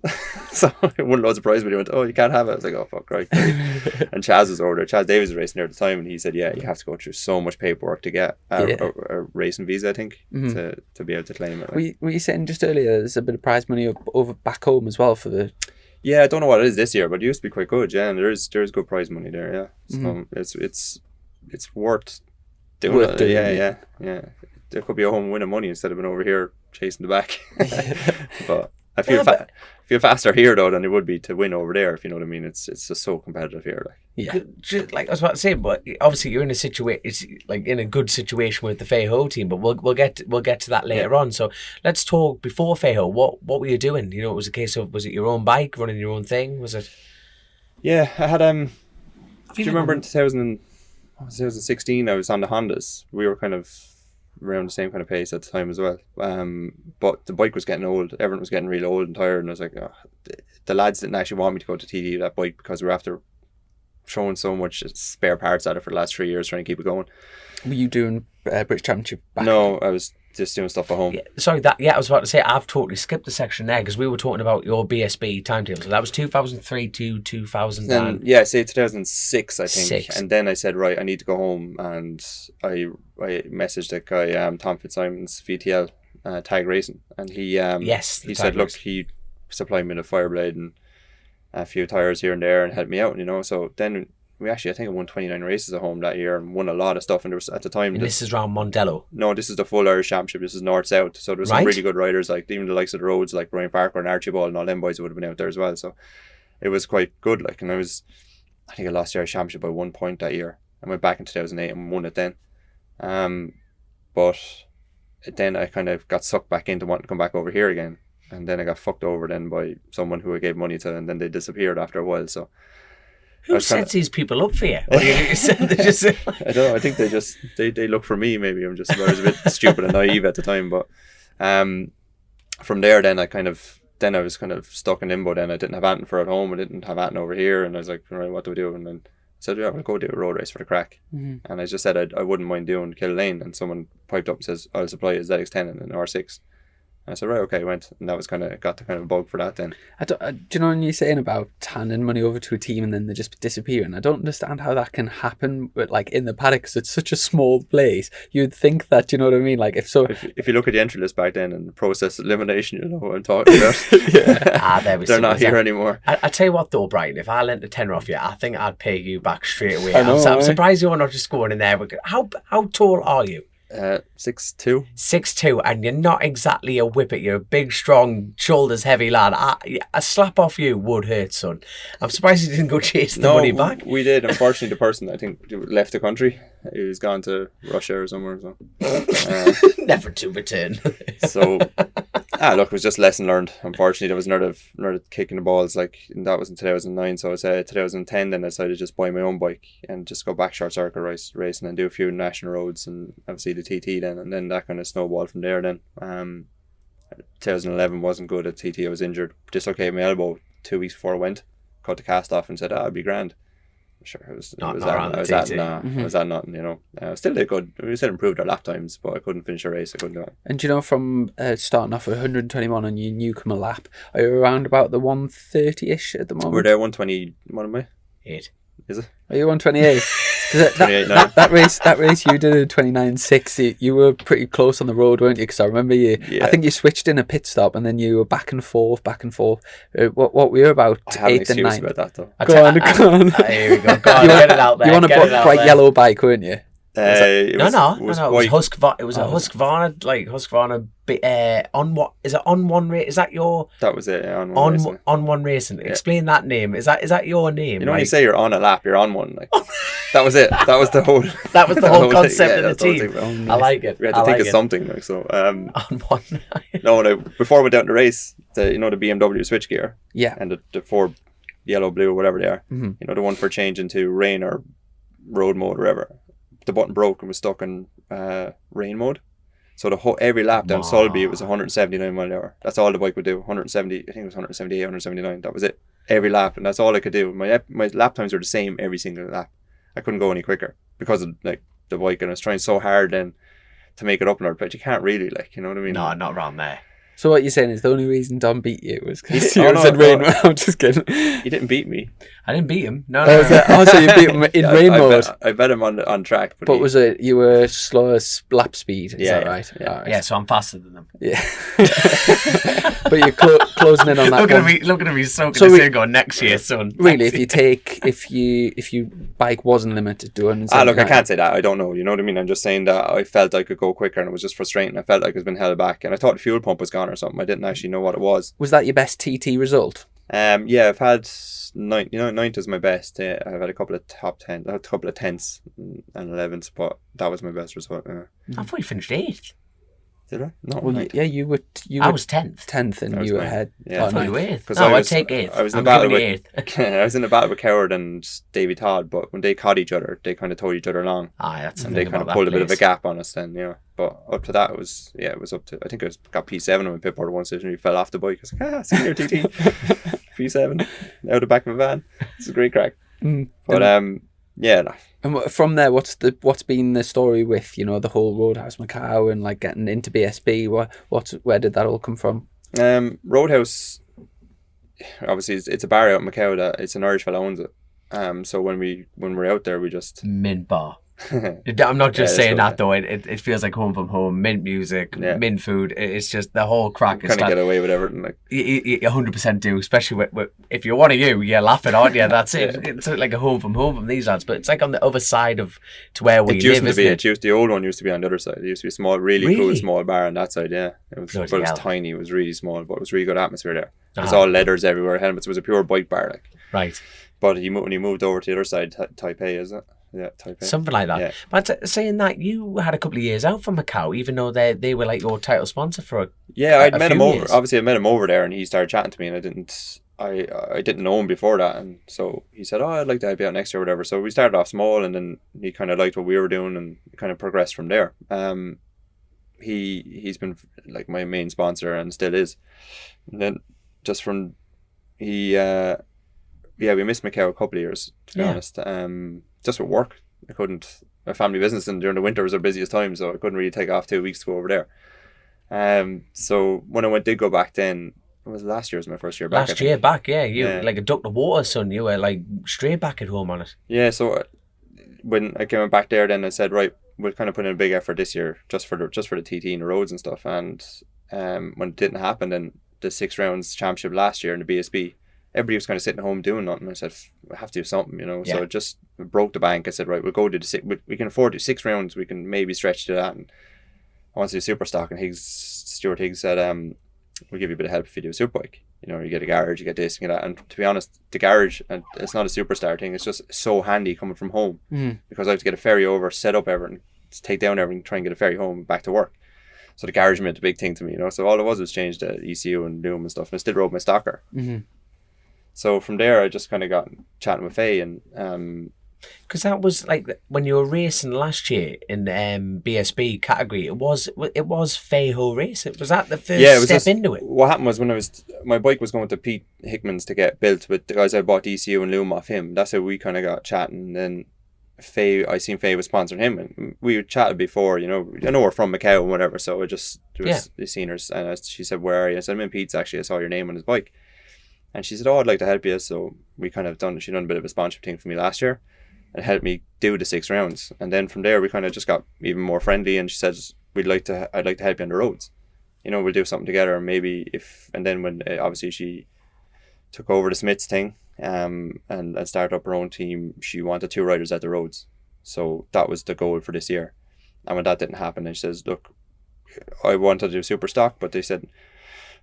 So it wasn't loads of surprise when he went, "Oh, you can't have it." I was like, "Oh fuck, right." And Chaz was over there. Chaz Davies was racing there at the time, and he said, "Yeah, you have to go through so much paperwork to get a racing visa, I think, to be able to claim it." Like. Were you saying just earlier there's a bit of prize money over back home as well for the... Yeah, I don't know what it is this year, but it used to be quite good. Yeah, and there's good prize money there. Yeah, so it's worth doing Worth it. doing Yeah. There could be a home winning money instead of being over here chasing the back. But I feel faster here though than it would be to win over there, if you know what I mean. It's just so competitive here. Like. Yeah. Just, like I was about to say, but obviously you're in a situation. It's like in a good situation with the FHO team, but we'll get to that later on. So let's talk before FHO. What were you doing? You know, it was a case of, was it your own bike, running your own thing? Was it? Yeah, I had do you remember in 2016 I was on the Hondas. We were kind of around the same kind of pace at the time as well. But the bike was getting old. Everyone was getting really old and tired, and I was like, oh, the lads didn't actually want me to go to TD with that bike because we were after throwing so much spare parts at it for the last 3 years trying to keep it going. Were you doing British Championship back? No, I was just doing stuff at home. Yeah, sorry, I was about to say I've totally skipped the section there because we were talking about your BSB timetable. So that was 2003 to 2000. Then, yeah, say 2006, I think. Six. And then I said, right, I need to go home, and I messaged that guy, Tom Fitzsimons, VTL, Tag Racing, and he he said, look, he supplied me with a Fireblade and a few tires here and there and helped me out, So then we actually, I think I won 29 races at home that year and won a lot of stuff. And there was, at the time, And this is around Mondello. No, this is the full Irish Championship. This is North-South. So there was some really good riders, like even the likes of the roads, like Brian Parker and Archibald and all them boys would have been out there as well. So it was quite good. Like, and I think I lost the Irish Championship by 1 point that year. I went back in 2008 and won it then. But then I kind of got sucked back into wanting to come back over here again. And then I got fucked over then by someone who I gave money to, and then they disappeared after a while. So who sets these people up for you? What do you just I don't know. I think they look for me. Maybe I was a bit stupid and naive at the time. But from there, then I was kind of stuck in limbo. Then I didn't have anything for at home. I didn't have anything over here, and I was like, right, what do I do? And then I said, yeah, I'll go do a road race for the crack. Mm-hmm. And I just said I wouldn't mind doing Kill Lane, and someone piped up and says, I'll supply you a ZX10 and an R6. And I said, right, okay, I went, and that was got the kind of bug for that then. Do you know when you're saying about handing money over to a team and then they just disappear? And I don't understand how that can happen, but like in the paddock, because it's such a small place. You'd think that, you know what I mean? Like if you look at the entry list back then and process elimination, you know what I'm talking about. They're not here anymore. I tell you what though, Brian, if I lent a tenner off you, I think I'd pay you back straight away. I know, I'm surprised you're not just going in there. How tall are you? 6'2". 6'2", and you're not exactly a whippet. You're a big, strong, shoulders heavy lad. A slap off you would hurt, son. I'm surprised you didn't go chase the money back. We did. Unfortunately, the person, I think, left the country. He was gone to Russia or somewhere. So never to return. So look, it was just lesson learned. Unfortunately, there was another kick in the balls. Like, and that was in 2009. So I said 2010. Then I decided to just buy my own bike and just go back short circuit racing and do a few national roads and obviously the TT then, and then that kind of snowballed from there. Then 2011 wasn't good at TT. I was injured, dislocated my elbow 2 weeks before I went, cut the cast off and said, it'd be grand. Sure, it was that nothing, you know. Still did good. We still improved our lap times, but I couldn't finish a race. I couldn't do it. And you know, from starting off at 121 on your newcomer lap, are you around about the 130-ish at the moment? We're there 120. What am I? 8. Is it? Are you 128? that race you did in 29.6, you were pretty close on the road, weren't you? Because I remember I think you switched in a pit stop and then you were back and forth. What were you about? I have 8th and 9th about that though. Go on. Here we go. Go on, get it out there. You on a bright yellow bike, weren't you? It was Husqvarna. It was a Husqvarna, like Husqvarna. On what is it? On One Race? Is that your? That was it. On One Racing. Yeah. Explain that name. Is that your name? You know, when you say you're on a lap, you're on one. Like that was it. That was the whole. That was the whole concept of the team. I like it. We had to think of something like so. On one. No, before I went out in the race, the BMW switchgear. Yeah. And the 4 yellow, blue, or whatever they are. Mm-hmm. You know, the one for changing to rain or road mode or whatever. The button broke and was stuck in rain mode. So every lap down Sulby, it was 179 mile an hour. That's all the bike would do. 170, I think it was 178, 179. That was it. Every lap, and that's all I could do. My lap times were the same every single lap. I couldn't go any quicker because of like the bike, and I was trying so hard then to make it up, but you can't really, like, you know what I mean? No, not around there. So what you're saying is the only reason Don beat you was because you no, said rain. no. I'm just kidding. He didn't beat me. I didn't beat him. No. So you beat him in rain mode. I bet him on track. But was it you were slower lap speed? Is that right? Yeah. All right. Yeah, so I'm faster than him. Yeah. But you're closing in on that. Look at me soaking this in going next year, son. Really, if you bike wasn't limited to 100. Look, I can't say that. I don't know. You know what I mean? I'm just saying that I felt I could go quicker, and it was just frustrating. I felt like I was been held back, and I thought the fuel pump was gone or something. I didn't actually know what it was. Was that your best TT result? Yeah, I've had 9. You know, 9th is my best. I've had a couple of top 10, a couple of 10s and 11s, but that was my best result. I thought you finished 8th. Did I? No, Well, 9th. yeah, you were. I was 10th. 10th, and I was you were 9th. ahead. Yeah. I thought you were 8th. 'Cause No, I'd take 8th. I was in I'm a battle giving with you 8th. I was in a battle with Coward and Davy Todd, but when they caught each other, they kind of towed each other along, Aye, that's the and thing they kind about of pulled that a bit of a place. gap on us then, But up to that, it was up to, I think I got P7 on my pit board at one station. He fell off the bike. I was like, senior TT, P7 out the back of my van. It's a great crack. But yeah. And from there, what's been the story with the whole Roadhouse Macau and like getting into BSB? Where did that all come from? Roadhouse, obviously, it's a bar out in Macau that it's an Irish fella owns it. So when we're out there, we just Mint bar. I'm not just saying that's that though. It feels like home from home. Mint music, mint food. It's just the whole crack. kind of get away with everything. Like, You 100% do, especially with if you're one of you're laughing, aren't you? That's it. It's like a home from these lads, but it's like on the other side of to where we it used live. to be. The old one used to be on the other side. It used to be a small, really cool small bar on that side. Yeah, it was. Bloody But it was hell. tiny. It was really small, but it was really good atmosphere there. It was Ah. all leathers everywhere, helmets. It was a pure bike bar, like. Right. But when he moved over to the other side, Taipei, is it? Yeah, Taipei. Something like that. Yeah. But saying that, you had a couple of years out from Macau, even though they were like your title sponsor for I'd a met few him over. years. Obviously, I met him over there, and he started chatting to me, and I didn't know him before that, and so he said, I'd like to help you out next year or whatever. So we started off small, and then he kind of liked what we were doing, and kind of progressed from there. He's been like my main sponsor and still is. And then just from we missed Macau a couple of years, to be honest. Just with work, I couldn't. My family business, and during the winter was our busiest time, so I couldn't really take off 2 weeks to go over there. So when I did go back, then it was last year was my first year back. last year back. You Yeah. like a duck of water, son. You were like straight back at home on it. Yeah, so when I came back there, then I said, right, we'll kind of put in a big effort this year, just for the TT and the roads and stuff. And when it didn't happen, then the 6 rounds championship last year in the BSB, everybody was kind of sitting at home doing nothing. I said, I have to do something, So it just broke the bank. I said, right, we'll go do the 6. We can afford to do 6 rounds. We can maybe stretch to that. And I want to do super stock. And Stuart Higgs said, we'll give you a bit of help if you do a super bike. You get a garage, you get this, you get that. And to be honest, the garage, and it's not a superstar thing. It's just so handy coming from home because I have to get a ferry over, set up everything, take down everything, try and get a ferry home, back to work. So the garage meant a big thing to me, So all it was change the ECU and Loom and stuff. And I still rode my stocker. So from there, I just kind of got chatting with Faye, and Because that was like when you were racing last year in the BSB category. It was FHO Racing. Was that the first step into it? What happened was my bike was going to Pete Hickman's to get built with the guys I bought ECU and Loom off him. That's how we kind of got chatting. Then I seen Faye was sponsoring him, and we chatted before. I know we're from Macau and whatever. So I seen her, and she said, "Where are you?" I said, "I'm in Pete's. Actually, I saw your name on his bike." And she said, "Oh, I'd like to help you." So we kind of she done a bit of a sponsorship thing for me last year, and helped me do the 6 rounds. And then from there, we kind of just got even more friendly. And she says, I'd like to help you on the roads. We'll do something together. Maybe and then when obviously she took over the Smiths thing, and started up her own team, she wanted 2 riders at the roads. So that was the goal for this year. And when that didn't happen, then she says, look, I wanted to do super stock, but they said,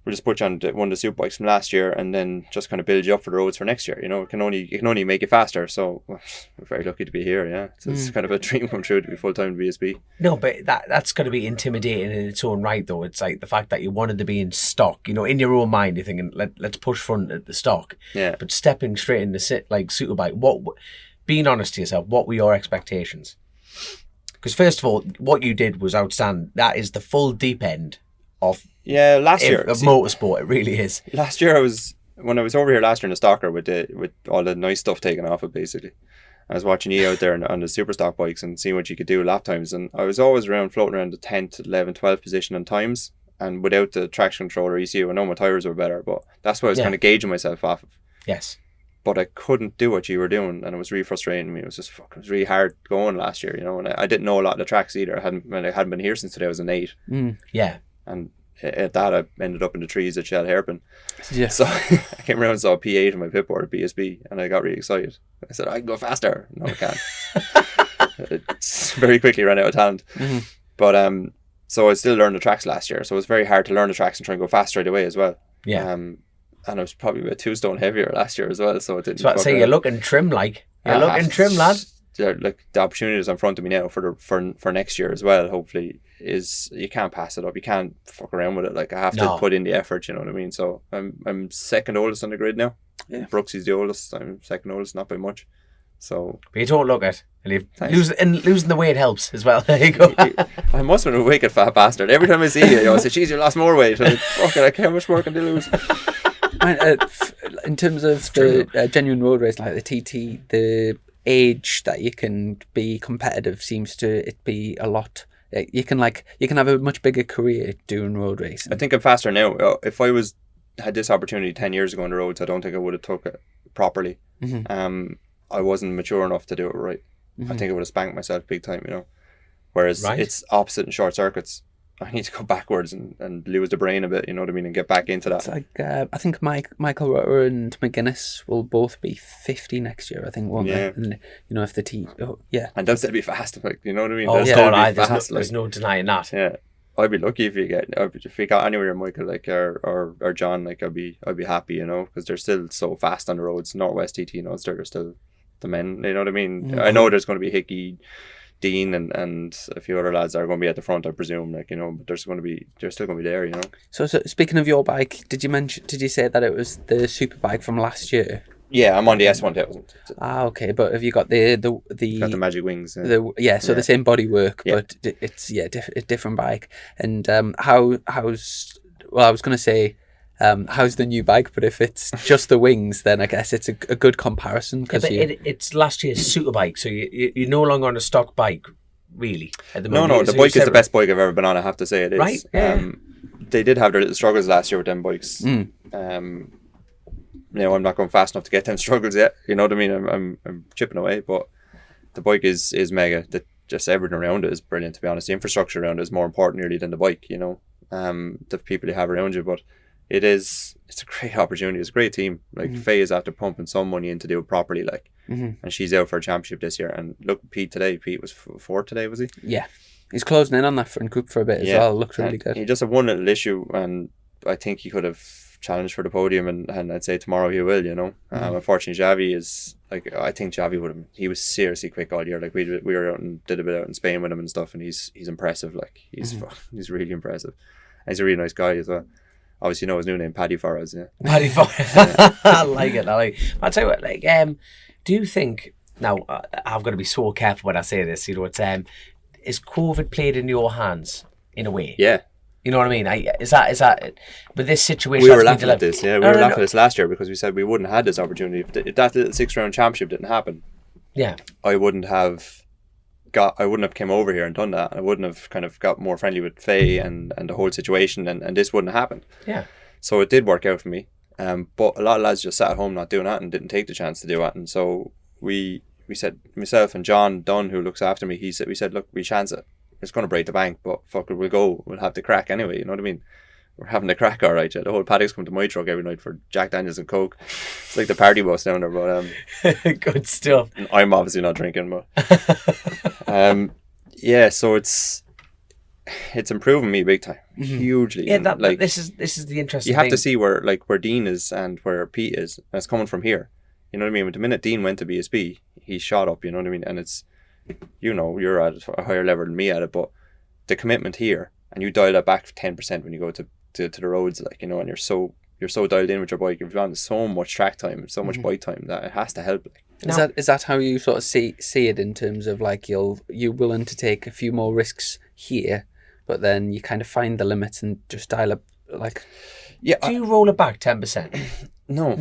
we'll just put you on one of the super bikes from last year, and then just kind of build you up for the roads for next year. It can only make you faster. So we're very lucky to be here. Yeah, it's kind of a dream come true to be full time BSB. No, but that's going to be intimidating in its own right, though. It's like the fact that you wanted to be in stock. In your own mind, you're thinking, let's push front at the stock. Yeah. But stepping straight into superbike, being honest to yourself, what were your expectations? Because first of all, what you did was outstanding. That is the full deep end of last year of motorsport. It really is. Last year when I was over here last year in the Stocker with all the nice stuff taken off it, basically. I was watching you out there on the super stock bikes and seeing what you could do lap times, and I was always floating around the 10th, 11th, 12th position on times, and without the traction controller ECU, I know my tyres were better, but that's what I was kind of gauging myself off of. Yes. But I couldn't do what you were doing, and it was really frustrating me. It was really hard going last year, and I didn't know a lot of the tracks either. I hadn't been here since 2008. Yeah. And at that, I ended up in the trees at Shell Hairpin. Yeah. So I came around and saw a P8 in my pit board at BSB, and I got really excited. I said, I can go faster. No, I can't. It's very quickly ran out of talent. But so I still learned the tracks last year. So it was very hard to learn the tracks and try and go fast straight away as well. Yeah. And I was probably about 2 stone heavier last year as well. So it didn't. So I'd say you're looking trim, like. You're looking trim, lad. Like the opportunities in front of me now for next year as well, hopefully, is you can't pass it up. You can't fuck around with it. Like I have to put in the effort, you know what I mean? So I'm second oldest on the grid now. Yeah. Brooksy's the oldest. I'm second oldest, not by much. So but you don't look it. And losing the weight helps as well. There you go. I must have been a wicked fat bastard. Every time I see you, I say, geez, you lost more weight. I'm like, fuck it, how much more can they lose? In terms of the genuine road race, like the TT, the age that you can be competitive seems to it be a lot. You can have a much bigger career doing road racing. I think I'm faster now. If I had this opportunity 10 years ago on the roads, I don't think I would have took it properly. I wasn't mature enough to do it right. I think I would have spanked myself big time, whereas it's opposite in short circuits. I need to go backwards and lose the brain a bit, you know what I mean, and get back into that. It's like I think Michael Rutter and McGuinness will both be 50 next year, I think, won't they? And, if the and they'll still be fast, like, you know what I mean? Oh, yeah. There's no denying that. Yeah, I'd be lucky if you got anywhere, Michael, like or John, like I'd be happy, because they're still so fast on the roads. Northwest TT and Ulster, they're still the men, you know what I mean? I know there's going to be Hickey, Dean and a few other lads that are going to be at the front, I presume, but they're still going to be there, So speaking of your bike, did you say that it was the super bike from last year? Yeah, I'm on the S1000. Okay, but have you got the got the Magic Wings? The same bodywork, but it's a different bike. And how's the new bike? But if it's just the wings, then I guess it's a good comparison. It's last year's super bike, so you're no longer on a stock bike, really. At the moment. No, the bike is the best bike I've ever been on. I have to say it is. Right? Yeah. They did have their little struggles last year with them bikes. I'm not going fast enough to get them struggles yet. You know what I mean? I'm chipping away, but the bike is mega. Just everything around it is brilliant. To be honest, the infrastructure around it is more important really than the bike. The people you have around you, but. It's a great opportunity. It's a great team. Like Faye is after pumping some money in to do it properly, and she's out for a championship this year. And look, Pete was fourth today, was he? Yeah, he's closing in on that front group for a bit as well. Looks really good. He just had one little issue, and I think he could have challenged for the podium, and I'd say tomorrow he will. Unfortunately, Javi is I think Javi would have. He was seriously quick all year. Like we were out and did a bit out in Spain with him and stuff, and he's impressive. Like he's really impressive. And he's a really nice guy as well. Obviously, his new name, Paddy Forres. Yeah. Paddy Forres. I like it. I'll tell you what. Do you think now? I've got to be so careful when I say this. It's is COVID played in your hands in a way? Yeah. You know what I mean? Is that? But this situation. We were laughing at this. Yeah, we were laughing at this last year because we said we wouldn't have had this opportunity if that little 6-round championship didn't happen. Yeah. I wouldn't have came over here and done that. I wouldn't have kind of got more friendly with Faye and the whole situation, and this wouldn't have happened. Yeah. So it did work out for me. But a lot of lads just sat at home not doing that and didn't take the chance to do it. And so we said, myself and John Dunn, who looks after me, we said, look, we chance it. It's going to break the bank, but fuck it, we'll have the crack anyway. You know what I mean? We're having the crack, all right. Yeah. The whole paddock's come to my truck every night for Jack Daniels and Coke. It's like the party bus down there, but good stuff. I'm obviously not drinking, but so it's improving me big time, hugely. Yeah, this is the interesting. You have to see where Dean is and where Pete is, and it's coming from here. You know what I mean? But the minute Dean went to BSB, he shot up. You know what I mean? And it's, you're at a higher level than me at it, but the commitment here, and you dial that back 10% when you go to the roads, and you're so dialed in with your bike. You've gone so much track time, so much bike time that it has to help. Like. Is that how you sort of see it in terms of like you're willing to take a few more risks here, but then you kind of find the limits and just dial up like. Yeah. Do you roll it back 10%? No.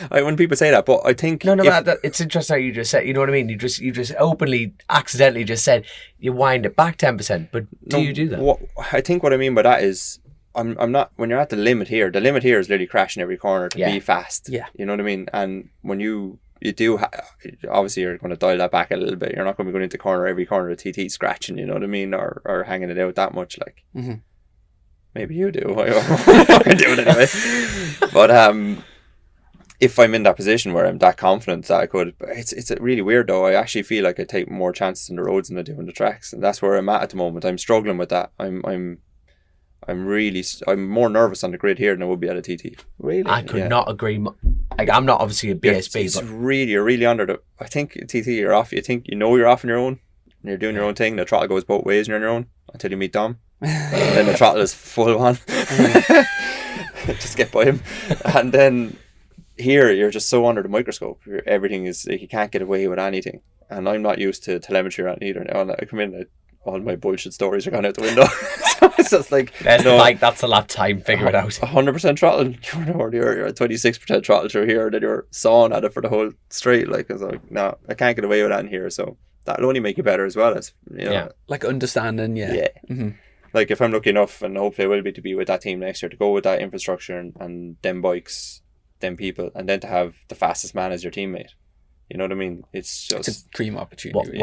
When people say that, but I think it's interesting how you just said. You know what I mean? You just openly, accidentally just said you wind it back 10%. But do you do that? I think what I mean by that is I'm not. When you're at the limit here is literally crashing every corner to be fast. Yeah. You know what I mean? And when you do, obviously you're going to dial that back a little bit. You're not going to be going into every corner of TT scratching. You know what I mean? Or hanging it out that much like. Mm-hmm. Maybe you do. I can do it anyway. But if I'm in that position where I'm that confident that I could, it's really weird though. I actually feel like I take more chances on the roads than I do on the tracks, and that's where I'm at the moment. I'm struggling with that. I'm more nervous on the grid here than I would be at a TT. Really, I could not agree. Like, I'm not obviously a BSB, it's really under the. I think TT you're off. You think you're off on your own, and you're doing your own thing. The throttle goes both ways, and you're on your own until you meet Dom. And then the throttle is full on. Just get by him. And then here you're just so under the microscope. Everything is like, you can't get away with anything. And I'm not used to telemetry or anything either. Now I come in, all my bullshit stories are gone out the window. So it's just like that's a lap time, figure it out. 100% throttle. You're at 26% throttle through here, and then you're sawing at it for the whole straight. Like it's like, no, I can't get away with that in here. So that'll only make you better as well as like understanding. Yeah. Mm-hmm. Like if I'm lucky enough, and hopefully I will be, to be with that team next year, to go with that infrastructure and them bikes, them people, and then to have the fastest man as your teammate. You know what I mean? It's a dream opportunity.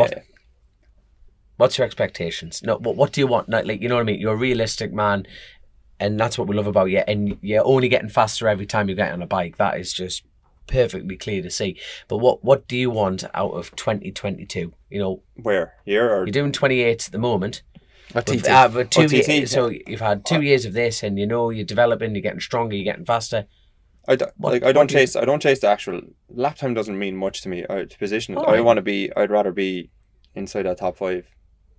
What's your expectations? No, what do you want? Like, you know what I mean? You're a realistic man, and that's what we love about you. And you're only getting faster every time you get on a bike. That is just perfectly clear to see. But what do you want out of 2022? You know, where here or you're doing 28 at the moment. But 2 years, so you've had 2 years of this, and you're developing, you're getting stronger, you're getting faster. I don't chase the actual lap time. Doesn't mean much to me. To position it, I'd rather be inside that top 5.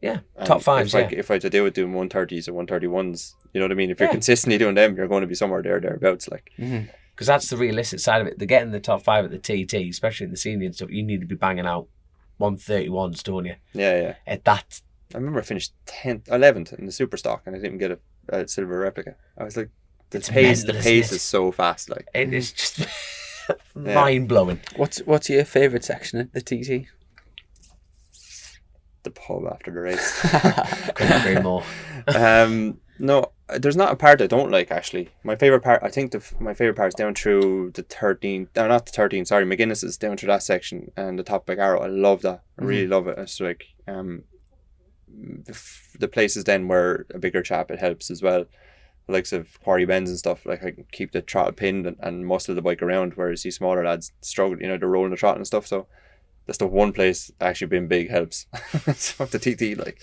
Yeah, and top 5. If I had to do it, doing 130s or 131s, you know what I mean. If you're consistently doing them, you're going to be somewhere thereabouts. Like, because that's the realistic side of it. They're getting the top 5 at the TT, especially in the senior and stuff. You need to be banging out 131s, don't you? Yeah. At that. I remember I finished 11th in the super stock, and I didn't get a silver replica. I was like, the pace is so fast. Like, it is just mind blowing. What's your favourite section at the TT? The pub after the race. Couldn't agree more. No, there's not a part I don't like actually. My favourite part, I think my favourite part is down through the 13. No, not the 13. Sorry, McGuinness is down through that section and the top big arrow. I love that. I really love it. It's like the places then where a bigger chap, it helps as well. The likes of quarry bends and stuff, like I can keep the throttle pinned and muscle the bike around, whereas these smaller lads struggle, they're rolling the throttle and stuff. So that's the one place actually being big helps. So the TT, like,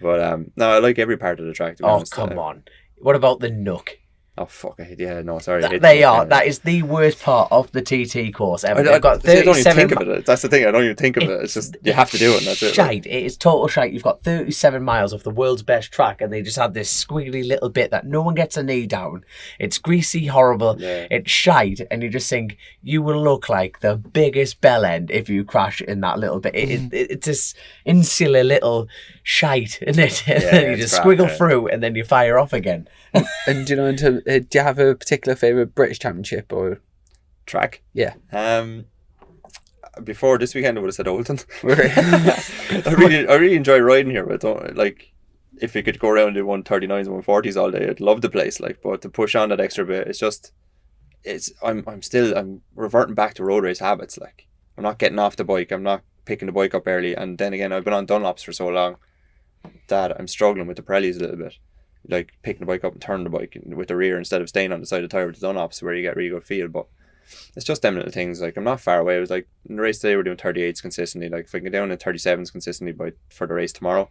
but no, I like every part of the track, to be honest. Come on, what about the Nook? Oh fuck! Sorry. That is the worst part of the TT course ever. I don't even think of it. That's the thing. I don't even think of it. It's just you have to do it. And that's it. Shite. It is total shite. You've got 37 miles of the world's best track, and they just had this squiggly little bit that no one gets a knee down. It's greasy, horrible. Yeah. It's shite, and you just think you will look like the biggest bell end if you crash in that little bit. It's this insular little shite, isn't it? And then you just squiggle through, and then you fire off again. And do you have a particular favourite British Championship or track? Yeah. Before this weekend, I would have said Oldham. I really enjoy riding here, but I don't like. If we could go around in 139s and 140s all day, I'd love the place. Like, but to push on that extra bit, I'm reverting back to road race habits. Like, I'm not getting off the bike. I'm not picking the bike up early. And then again, I've been on Dunlops for so long that I'm struggling with the Pirellis a little bit. Like picking the bike up and turning the bike with the rear instead of staying on the side of the tyre with the Dunlops where you get really good feel. But it's just them little things. Like, I'm not far away. I was like, in the race today we're doing 38s consistently. Like, if I can get down to 37s consistently for the race tomorrow,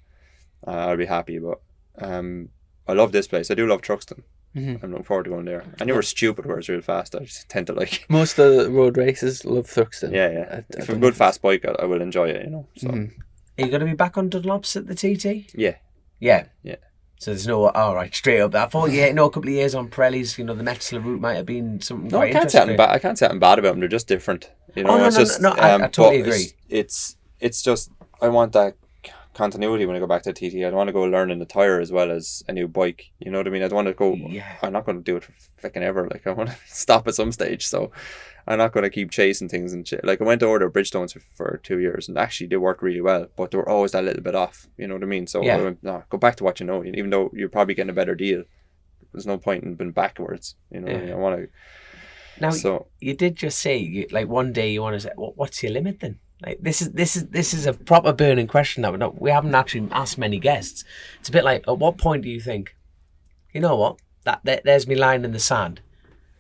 I'll be happy. But I love this place. I do love Truxton. I'm looking forward to going there. I knew we're stupid where it's real fast. I just tend to like most of the road races love Truxton. Yeah. If I'm a good fast bike, I will enjoy it. So are you going to be back on Dunlops at the TT? Yeah. So there's no, all right, straight up. I thought, a couple of years on Pirellis, the Metzler route might have been something No, quite I can't say interesting. I can't say anything bad about them. They're just different. No, it's just, I totally but agree. It's just, I want that continuity when I go back to TT. I don't want to go learning the tyre as well as a new bike. You know what I mean? I don't want to go, I'm not going to do it for freaking ever. Like, I want to stop at some stage. So I'm not going to keep chasing things and shit. Like, I went to order Bridgestones for 2 years, and actually they worked really well, but they were always that little bit off. You know what I mean? So I went, no, go back to what you know. Even though you're probably getting a better deal, there's no point in being backwards. You know what I mean? I want to. Now, so you did just say, like, one day you want to say, what's your limit then? Like, this is a proper burning question that we haven't actually asked many guests. It's a bit like, at what point do you think, you know what, there's me line in the sand?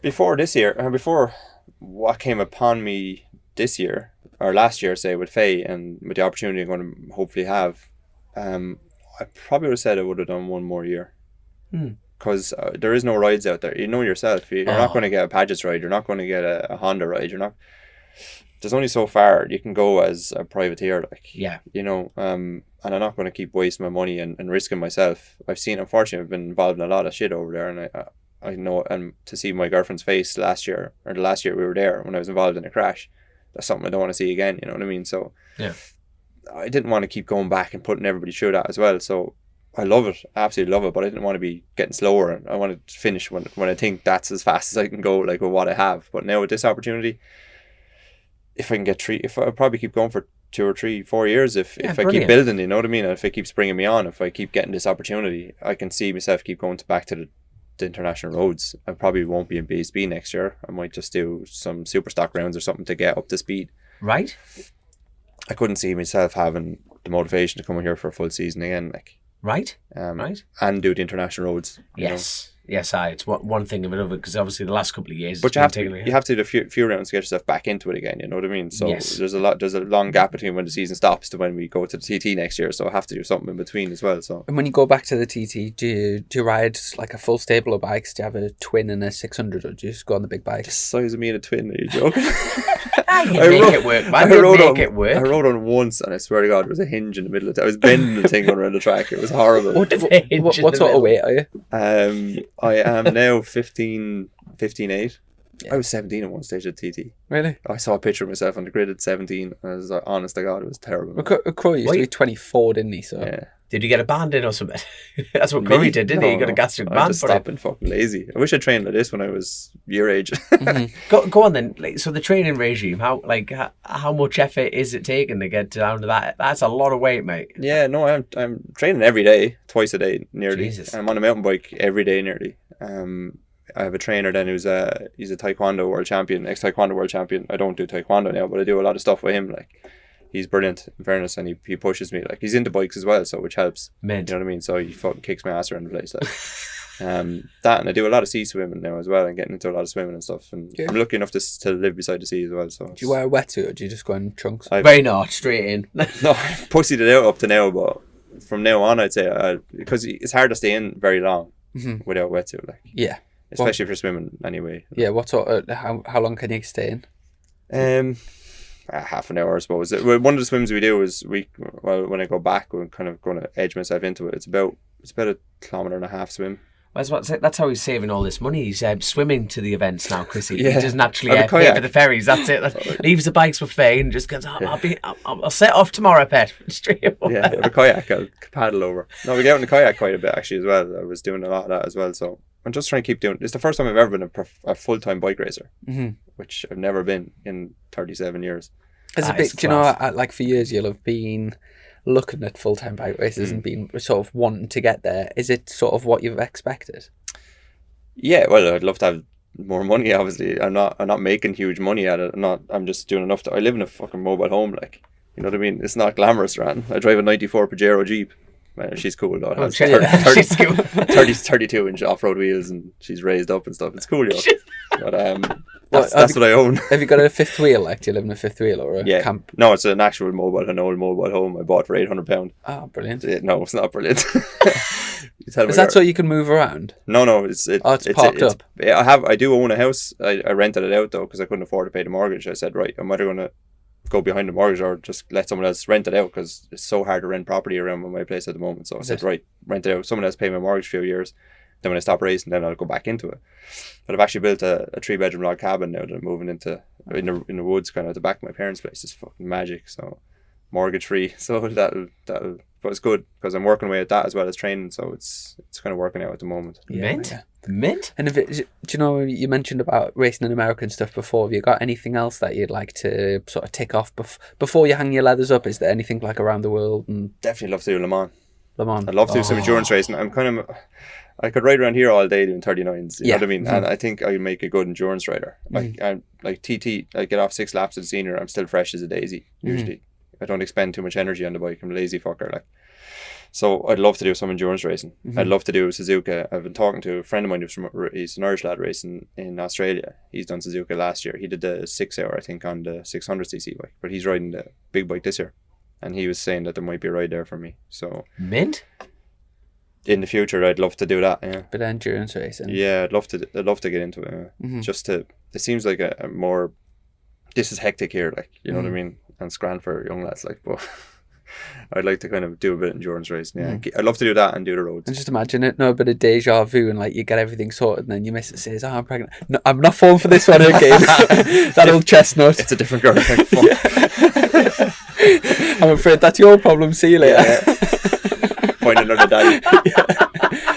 Before this year, or before what came upon me this year, or last year, say, with Faye, and with the opportunity I'm going to hopefully have, I probably would have said I would have done one more year. Because there is no rides out there. You know yourself. You're not going to get a Paget's ride. You're not going to get a Honda ride. You're not. There's only so far you can go as a privateer, like, you know, and I'm not going to keep wasting my money and risking myself. Unfortunately, I've been involved in a lot of shit over there, and I know, and to see my girlfriend's face the last year we were there when I was involved in a crash, that's something I don't want to see again, you know what I mean? So I didn't want to keep going back and putting everybody through that as well. So I love it, absolutely love it, but I didn't want to be getting slower, and I wanted to finish when I think that's as fast as I can go, like with what I have. But now with this opportunity, if I can get I'll probably keep going for 2 or 3, 4 years if I keep building, you know what I mean? And if it keeps bringing me on, if I keep getting this opportunity, I can see myself keep going back to the international roads. I probably won't be in BSB next year. I might just do some super stock rounds or something to get up to speed. Right. I couldn't see myself having the motivation to come here for a full season again, like. Right. And do the international roads. Yes. Yes, it's one thing of another, because obviously the last couple of years. But you have to do a few rounds to get yourself back into it again. You know what I mean? So there's a long gap between when the season stops to when we go to the TT next year. So I have to do something in between as well. So. And when you go back to the TT, do you ride like a full stable of bikes? Do you have a twin and a 600, or do you just go on the big bike? The size of me and a twin? Are you joking? You make it work, man. I rode on once, and I swear to God, there was a hinge in the middle of it. I was bending the thing going around the track. It was horrible. What sort of weight are you? I am now 15.8. Yeah. I was 17 at one stage at TT. Really? I saw a picture of myself on the grid at 17, and I was like, honest to God, it was terrible. Corey used to be 24, didn't he? So. Yeah. Did you get a band in or something? That's what Corey did, didn't he? You got a gastric band. I just stopped being fucking lazy. I wish I trained like this when I was your age. Go on then. Like, so the training regime, how much effort is it taking to get down to that? That's a lot of weight, mate. Yeah, no, I'm training every day, twice a day nearly. Jesus. I'm on a mountain bike every day nearly. I have a trainer then he's a taekwondo world champion, ex-taekwondo world champion. I don't do taekwondo now, but I do a lot of stuff with him. Like, he's brilliant, in fairness, and he pushes me. Like, he's into bikes as well, so which helps. Mint. You know what I mean? So he fucking kicks my ass around the place. Like, that, and I do a lot of sea swimming now as well, and getting into a lot of swimming and stuff. And I'm lucky enough to live beside the sea as well. So do you wear a wetsuit, or do you just go in trunks? Very not straight in. No, I've pussied it out up to now, but from now on, I'd say because it's hard to stay in very long without a wetsuit. Like, yeah. Especially for swimming, anyway. Yeah, what sort of, how long can you stay in? Half an hour, I suppose. One of the swims we do is when I go back, we're kind of going to edge myself into it. It's about a 1.5 kilometre swim. That's how he's saving all this money. He's swimming to the events now, Chrissy. Yeah. He doesn't actually pay for the ferries. That's it. Leaves the bikes with Faye and just goes, I'll set off tomorrow, pet. Straight up. Yeah, with a kayak, I'll paddle over. No, we get out in the kayak quite a bit actually as well. I was doing a lot of that as well, so I'm just trying to keep doing. It's the first time I've ever been a full-time bike racer, which I've never been in 37 years. It's a bit, do you know, like for years you'll have been looking at full-time bike races and been sort of wanting to get there. Is it sort of what you've expected? Yeah, well, I'd love to have more money. Obviously, I'm not making huge money at it. I'm just doing enough I live in a fucking mobile home, like, you know what I mean. It's not glamorous, man. I drive a '94 Pajero Jeep. Man, she's cool though. Oh, she's cool. 32-inch off-road wheels, and she's raised up and stuff. It's cool, yo. But that's what I own. Have you got a fifth wheel? Like, do you live in a fifth wheel or a camp? No, it's an actual an old mobile home I bought for £800. Oh, brilliant. No, it's not brilliant. Is that so you can move around? No, it's parked up. I do own a house. I rented it out though because I couldn't afford to pay the mortgage. I said, right, I'm either going to go behind the mortgage or just let someone else rent it out, because it's so hard to rent property around my place at the moment. So I said, right, rent it out. Someone else pay my mortgage for a few years. Then when I stop racing, then I'll go back into it. But I've actually built a 3-bedroom log cabin now that I'm moving into in the woods, kind of at the back of my parents' place. It's fucking magic. So mortgage free. So that'll but it's good because I'm working away at that as well as training. So it's kind of working out at the moment. Mint. And do you know, you mentioned about racing in America and stuff before. Have you got anything else that you'd like to sort of tick off before you hang your leathers up? Is there anything like around the world? And Definitely love to do Le Mans. Le Mans. I'd love to do some endurance racing. I could ride around here all day doing 39s. You know what I mean? And I think I make a good endurance rider. I'm like TT. I get off 6 laps as a senior. I'm still fresh as a daisy. Usually, I don't expend too much energy on the bike. I'm a lazy fucker. Like, so I'd love to do some endurance racing. I'd love to do Suzuka. I've been talking to a friend of mine he's an Irish lad racing in Australia. He's done Suzuka last year. He did the 6 hour, I think, on the 600cc bike, but he's riding the big bike this year. And he was saying that there might be a ride there for me. So Mint. In the future, I'd love to do that. Yeah. But endurance racing. Yeah, I'd love to get into it. Just to, it seems like a more. This is hectic here, like, you know what I mean, and it's grand for young lads, like, but I'd like to kind of do a bit of endurance racing. Yeah, I'd love to do that and do the roads. And just imagine it, no, a bit of deja vu, and like you get everything sorted, and then your missus says, "Oh, I'm pregnant." No, I'm not falling for this one again. That old chestnut. It's a different girl. Like, I'm afraid that's your problem. See you later. Yeah. Find another daddy.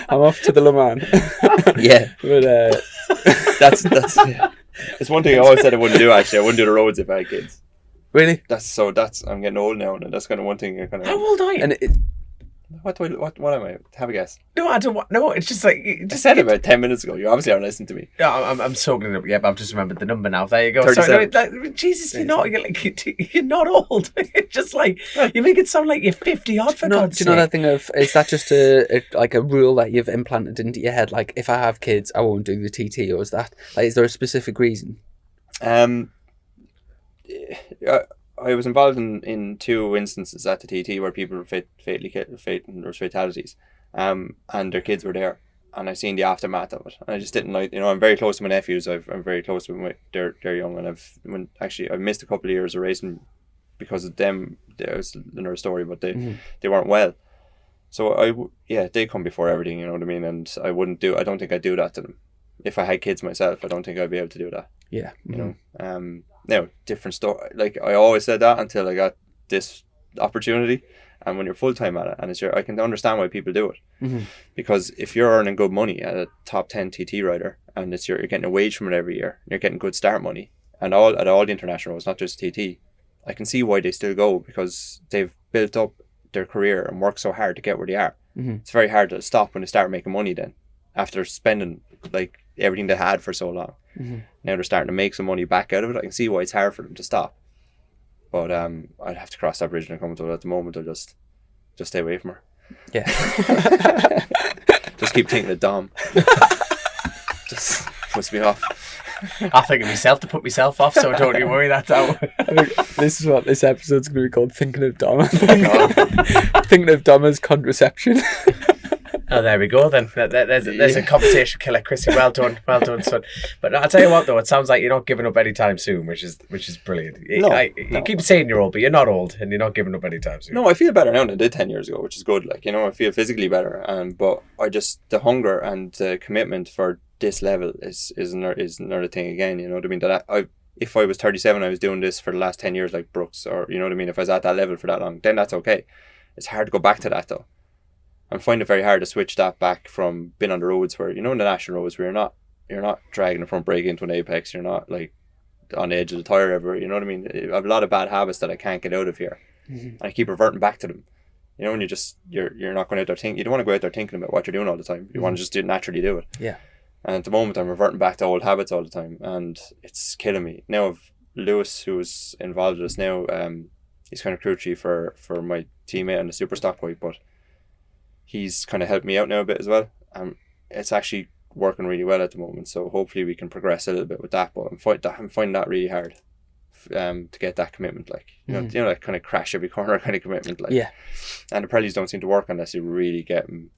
I'm off to the Le Mans. Yeah, but that's yeah. It's one thing I always said I wouldn't do. Actually, I wouldn't do the roads if I had kids. Really? That's I'm getting old now, and that's kind of one thing. How old are you? And what am I? Have a guess. No, I don't want. No, it's just like I said it about 10 minutes ago. You obviously aren't listening to me. Yeah, I'm soaking it up. Yeah, but I've just remembered the number now. There you go. 37. Sorry, no, like, Jesus, you're not old. It's just like you make it sound like you're 50 odd for God's sake. Do you know that thing of, is that just a rule that you've implanted into your head? Like, if I have kids, I won't do the TT, or is that like, is there a specific reason? I was involved in 2 instances at the TT where people were fatalities, and their kids were there, and I seen the aftermath of it, and I just didn't like. You know, I'm very close to my nephews. I'm very close with they're young, and I've missed a couple of years of racing because of them. There's another story, but they weren't well. So they come before everything. You know what I mean? And I don't think I'd do that to them. If I had kids myself, I don't think I'd be able to do that. Yeah. You know. Now, different story. Like, I always said that until I got this opportunity. And when you're full time at it, and I can understand why people do it, because if you're earning good money at a top 10 TT rider, and you're getting a wage from it every year, you're getting good start money, and all the international roads, not just TT, I can see why they still go, because they've built up their career and worked so hard to get where they are. It's very hard to stop when they start making money. Then, after spending like everything they had for so long. Now they're starting to make some money back out of it. I can see why it's hard for them to stop. But I'd have to cross that bridge when I come to it. At the moment, I'll just stay away from her. Yeah. Just keep thinking of Dom. Just puts me off. I think of myself to put myself off, so don't you worry that out. This is what this episode's going to be called, Thinking of Dom. Thinking of Dom as contraception. Oh, there we go then. There's a conversation killer, Chrissy. Well done, son. But I'll tell you what, though, it sounds like you're not giving up anytime soon, which is brilliant. You keep saying you're old, but you're not old, and you're not giving up anytime soon. No, I feel better now than I did 10 years ago, which is good. Like, you know, I feel physically better, but the hunger and the commitment for this level is another thing again. You know what I mean? That if I was 37, I was doing this for the last 10 years, like Brooks, or you know what I mean. If I was at that level for that long, then that's okay. It's hard to go back to that though. I'm finding it very hard to switch that back from being on the roads where, you know, in the national roads where you're not dragging the front brake into an apex, you're not like on the edge of the tire ever, you know what I mean? I have a lot of bad habits that I can't get out of here. And I keep reverting back to them. You know, when you're not going out there thinking, you don't want to go out there thinking about what you're doing all the time. You want to just naturally do it. Yeah. And at the moment I'm reverting back to old habits all the time, and it's killing me. Now Lewis, who's involved with us now, he's kind of crew chief for my teammate on the super stock bike, but he's kind of helped me out now a bit as well. It's actually working really well at the moment, so hopefully we can progress a little bit with that. But I'm finding that really hard to get that commitment, like you know, that kind of crash every corner kind of commitment, like. Yeah. And the Pirellis don't seem to work unless you really get them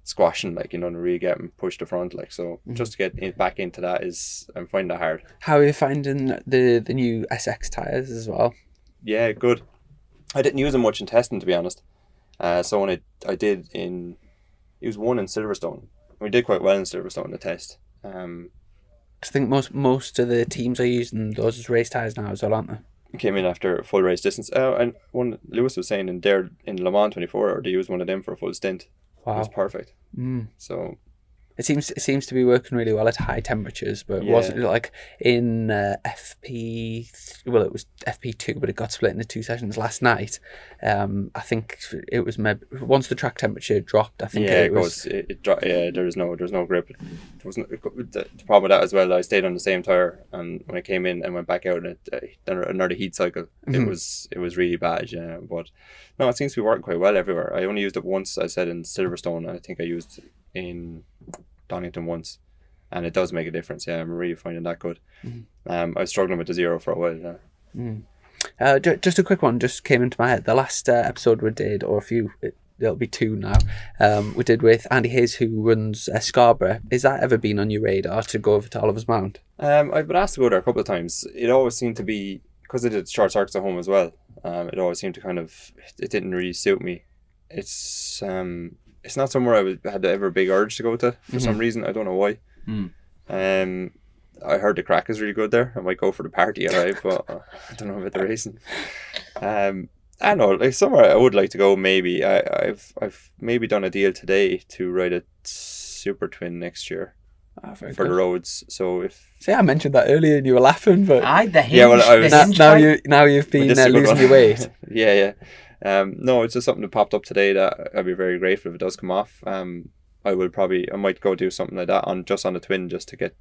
squashing, like, you know, and really get them pushed to front, like. So just to get back into that I'm finding that hard. How are you finding the new SX tires as well? Yeah, good. I didn't use them much in testing, to be honest. So when I did use one in Silverstone. We did quite well in Silverstone in the test. I think most of the teams are using those as race tyres now as well, aren't they? Came in after full race distance. And one Lewis was saying in Le Mans 24, they used one of them for a full stint. Wow. It was perfect. Mm. So it seems to be working really well at high temperatures, but it Yeah. wasn't like in well, it was FP2, but it got split into two sessions last night. I think it was maybe once the track temperature dropped. I think yeah, it was. There's no grip. It wasn't the problem with that as well. I stayed on the same tire, and when I came in and went back out, and another heat cycle, it was really bad. Yeah, but no, it seems to be working quite well everywhere. I only used it once. I said in Silverstone. I think I used it in Donington once, and it does make a difference. Yeah, I'm really finding that good. I was struggling with the 0 for a while now. Just a quick one just came into my head. The last episode we did, or there'll be 2 now, we did with Andy Hayes, who runs Scarborough. Has that ever been on your radar to go over to Oliver's Mount? I've been asked to go there a couple of times. It always seemed to be, because I did short circuits at home as well, it always seemed to it didn't really suit me. It's not somewhere I had ever a big urge to go to for some reason. I don't know why. I heard the crack is really good there. I might go for the party, alright, but I don't know about the racing. I don't know, like somewhere I would like to go. Maybe I've maybe done a deal today to ride a Super Twin next year for the roads. So See, I mentioned that earlier and you were laughing, but the hinge, now you've been losing your weight. yeah. No, it's just something that popped up today that I'd be very grateful if it does come off. I might go do something like that on the Twin just to get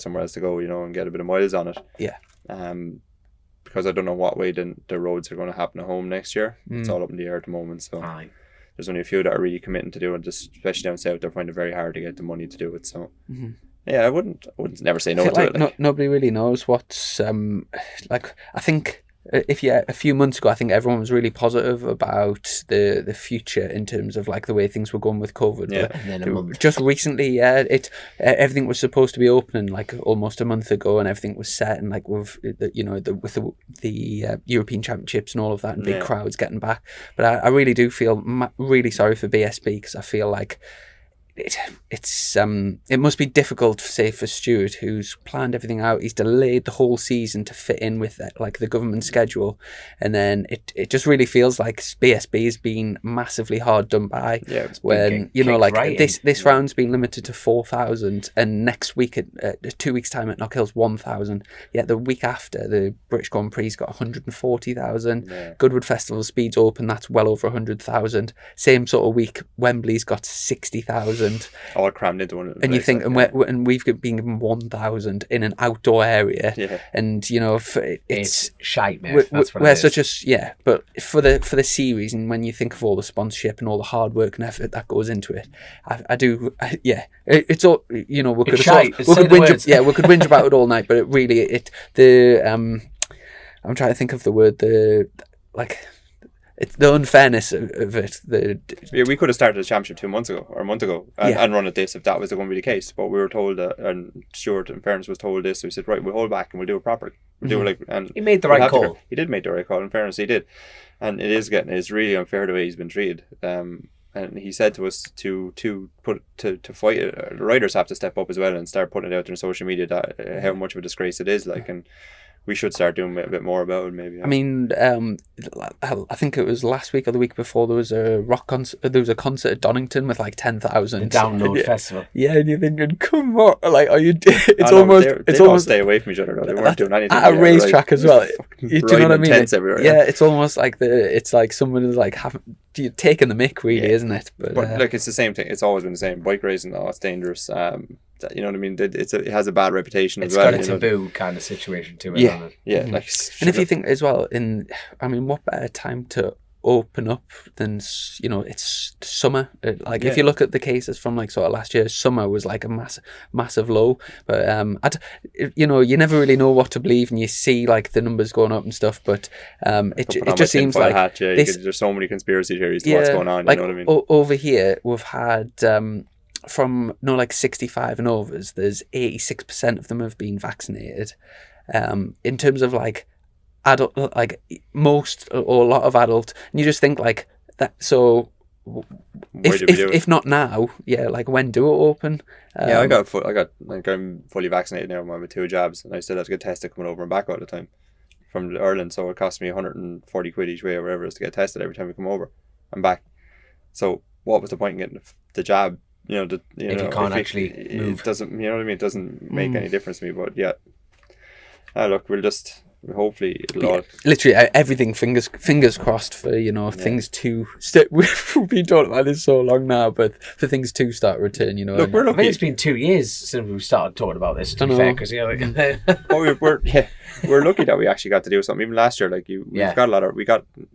somewhere else to go, and get a bit of miles on it. Yeah. Because I don't know what way the roads are going to happen at home next year. It's all up in the air at the moment. So there's only a few that are really committing to do it, especially down south. They're finding it very hard to get the money to do it. So yeah, I wouldn't never say no to it. Nobody really knows what's I think. A few months ago, I think everyone was really positive about the future in terms of like the way things were going with COVID. Yeah. And then just recently, everything was supposed to be opening like almost a month ago, and everything was set, and like with the European Championships and all of that, and big crowds getting back. But I really do feel really sorry for BSB, because I feel like it must be difficult, say, for Stuart, who's planned everything out. He's delayed the whole season to fit in with like the government schedule, and then it just really feels like BSB has been massively hard done by. Yeah, when this round's been limited to 4,000, and next week at 2 weeks' time at Knockhill's 1,000. Yet the week after, the British Grand Prix got 140,000. Yeah. Goodwood Festival Speed's open, that's well over 100,000. Same sort of week, Wembley's got 60,000. All crammed into one. And you think, and we've been given 1,000 in an outdoor area, and it's shite, mate. That's what we're it such is. but for the series, and when you think of all the sponsorship and all the hard work and effort that goes into it, it's all we could whinge about it all night, but it really I'm trying to think of the word, it's the unfairness of it. We could have started the championship 2 months ago or a month ago and run at this if that was going to be the case. But we were told and Stuart, in fairness, was told this. So we said, right, we'll hold back and we'll do it properly. We'll do it and he made the right call. He did make the right call. In fairness, he did. And it's really unfair the way he's been treated. And he said to us to fight it. The riders have to step up as well and start putting it out there on social media that how much of a disgrace it is. And we should start doing a bit more about it, maybe. Yeah. I mean, I think it was last week or the week before, there was a concert at Donington with like 10,000. The Download Festival. Yeah, and you're thinking, come on, like, are you? It's almost stay away from each other. They weren't doing anything at a racetrack as well. Do you know what I mean? Everywhere, yeah, it's almost like it's like someone is like taking the mick, really, isn't it? But it's the same thing. It's always been the same. Bike racing, it's dangerous. You know what I mean? It has a bad reputation as well. It's got a taboo kind of situation to it. Yeah. And if you think as well, what better time to open up than it's summer. If you look at the cases from like sort of last year, summer was like a massive low. But you never really know what to believe, and you see like the numbers going up and stuff. But it just seems like there's so many conspiracy theories to what's going on. You know what I mean? Over here, we've had. From 65 and overs, there's 86% of them have been vaccinated. In terms of like adult, like most or a lot of adult, and you just think like that. So Why did we do it? if not now, yeah, like when do it open? Yeah, I'm fully vaccinated now. I'm with 2 jabs, and I still have to get tested coming over and back all the time from Ireland. So it costs me 140 quid each way or whatever it is to get tested every time we come over and back. So what was the point in getting the jab? If you can't actually move, it doesn't. You know what I mean? It doesn't make any difference to me. But yeah, look, hopefully it'll all. Literally everything fingers crossed for things to. We've been talking about this so long now, but for things to start to return, Look, we're I lucky. think it's been 2 years since we started talking about this. To be fair, because we're lucky that we actually got to do something. Even last year,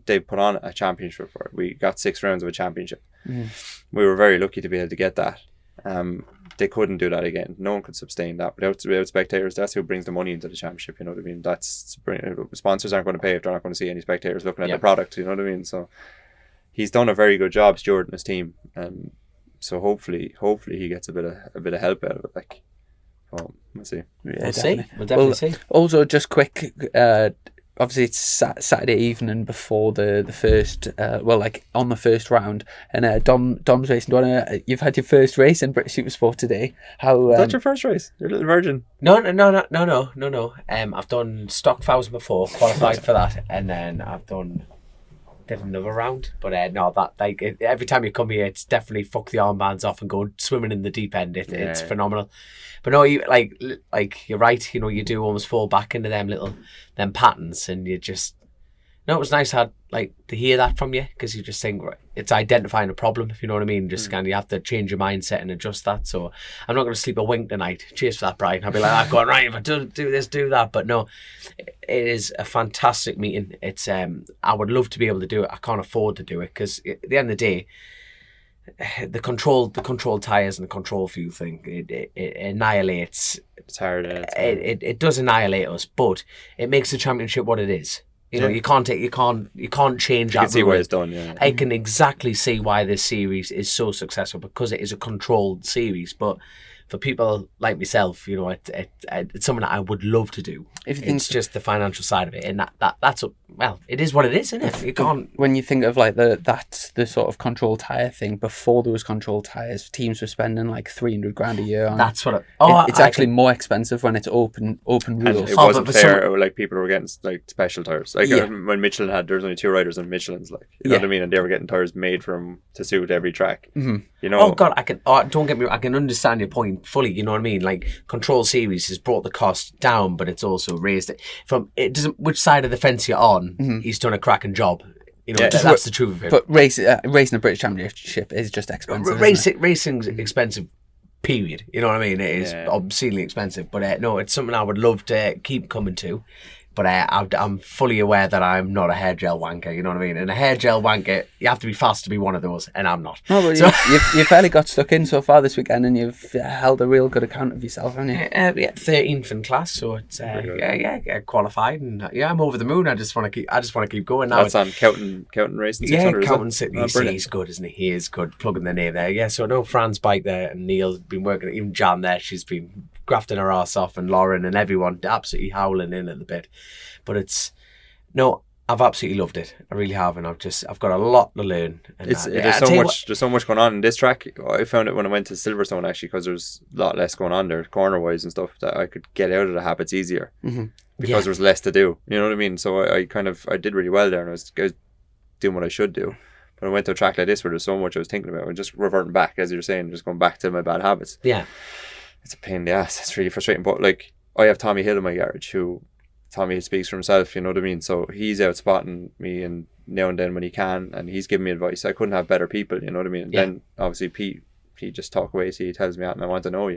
they put on a championship for it. We got 6 rounds of a championship. We were very lucky to be able to get that. They couldn't do that again. No one could sustain that without spectators. That's who brings the money into the championship. You know what I mean? Sponsors aren't going to pay if they're not going to see any spectators looking at the product. You know what I mean? So he's done a very good job, Stuart and his team. So hopefully he gets a bit of help out of it. Like, we'll see. Yeah, We'll definitely see. Also, just quick. Obviously, it's Saturday evening before the first, on the first round, and Dom's racing. You've had your first race in British Supersport today. How? Is that your first race? You're a little virgin. No. I've done stock 1000 before, qualified for that, and then I've done another round. But every time you come here, it's definitely fuck the armbands off and go swimming in the deep end. It's phenomenal. But no, you like you're right. You do almost fall back into them patterns, and you just. No, it was nice to hear that from you, because you just think it's identifying a problem, if you know what I mean. Just kind of you have to change your mindset and adjust that. So I'm not going to sleep a wink tonight. Cheers for that, Brian. I'll be like, going right, if I do this, do that. But no, it is a fantastic meeting. It's I would love to be able to do it. I can't afford to do it, because at the end of the day, the control tires and the control fuel thing, it annihilates. It's hard. It does annihilate us, but it makes the championship what it is. You can't change that. You can see why it's done. Yeah. I can exactly see why this series is so successful, because it is a controlled series. But for people like myself, it's something that I would love to do. It's just the financial side of it, and that's it is what it is, isn't it? You can't. When you think of the sort of control tire thing, before there was control tires, teams were spending like 300 grand a year on. That's what it's actually more expensive when it's open wheels. And it wasn't fair. Like, people were getting special tires. When Michelin there was only 2 riders on Michelin's, you know what I mean, and they were getting tires made for them to suit every track. Mm-hmm. Oh God, don't get me wrong, I can understand your point fully. You know what I mean? Like, Control Series has brought the cost down, but it's also raised it. It doesn't. Which side of the fence you're on, he's done a cracking job. That's the truth of it. But racing a British Championship is just expensive. Racing's expensive. Period. You know what I mean? It is obscenely expensive. But no, it's something I would love to keep coming to. But I'm fully aware that I'm not a hair gel wanker, you know what I mean? And a hair gel wanker, you have to be fast to be one of those, and I'm not. No, but you've fairly got stuck in so far this weekend, and you've held a real good account of yourself, haven't you? 13th in class, so it's qualified, and I'm over the moon. I just want to keep going now. That's on Counting Racing. Yeah, Counting City. He's good, isn't he? He is good. Plugging the name there. Yeah, so I know Fran's bike there, and Neil's been working. Even Jan there, she's been grafting her ass off, and Lauren and everyone absolutely howling in at the bit. But I've absolutely loved it. I really have, and I've got a lot to learn. And there's so much going on in this track. I found it when I went to Silverstone, actually, because there's a lot less going on there, corner wise and stuff, that I could get out of the habits easier because there was less to do. You know what I mean? So I did really well there, and I was doing what I should do. But I went to a track like this where there's so much I was thinking about, and just reverting back, as you're saying, just going back to my bad habits. Yeah, it's a pain in the ass. It's really frustrating. But I have Tommy Hill in my garage, Tommy speaks for himself, you know what I mean? So he's out spotting me, and now and then when he can, and he's giving me advice. I couldn't have better people, you know what I mean? And then obviously Pete, he just talk away, so he tells me out, and I want to know,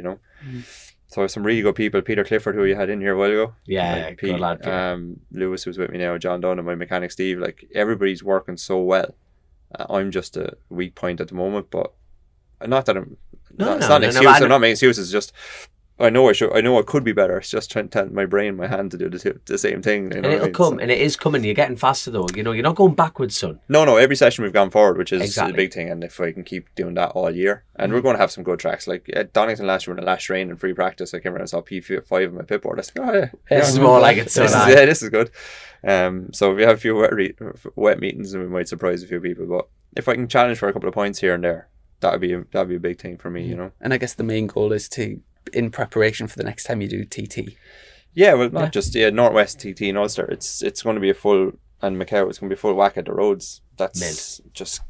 So I have some really good people. Peter Clifford, who you had in here a while ago. Yeah, Pete, good lad. Lewis, who's with me now, John Dunn, and my mechanic Steve. Everybody's working so well. I'm just a weak point at the moment, but not that I'm. It's not an excuse. I'm not making excuses. Just I know I should. I know I could be better. It's just trying to tell my brain, my hand to do the same thing. You know And it'll come, So, and it is coming. You're getting faster though. You know, you're not going backwards, son. no. Every session we've gone forward, which is Exactly. a big thing. And if I can keep doing that all year, and we're going to have some good tracks. Like at Donington last year when the last rain and free practice, I came around and saw P5 on my pit board. I said, oh yeah, This is more like it. So this is good. So we have a few wet meetings, and we might surprise a few people. But if I can challenge for a couple of points here and there, that'd be a big thing for me. You know. And I guess the main goal is to, in preparation for the next time you do TT. Yeah, well, not just Northwest TT and Ulster. It's going to be a full, and Macau. It's going to be a full whack at the roads. That's just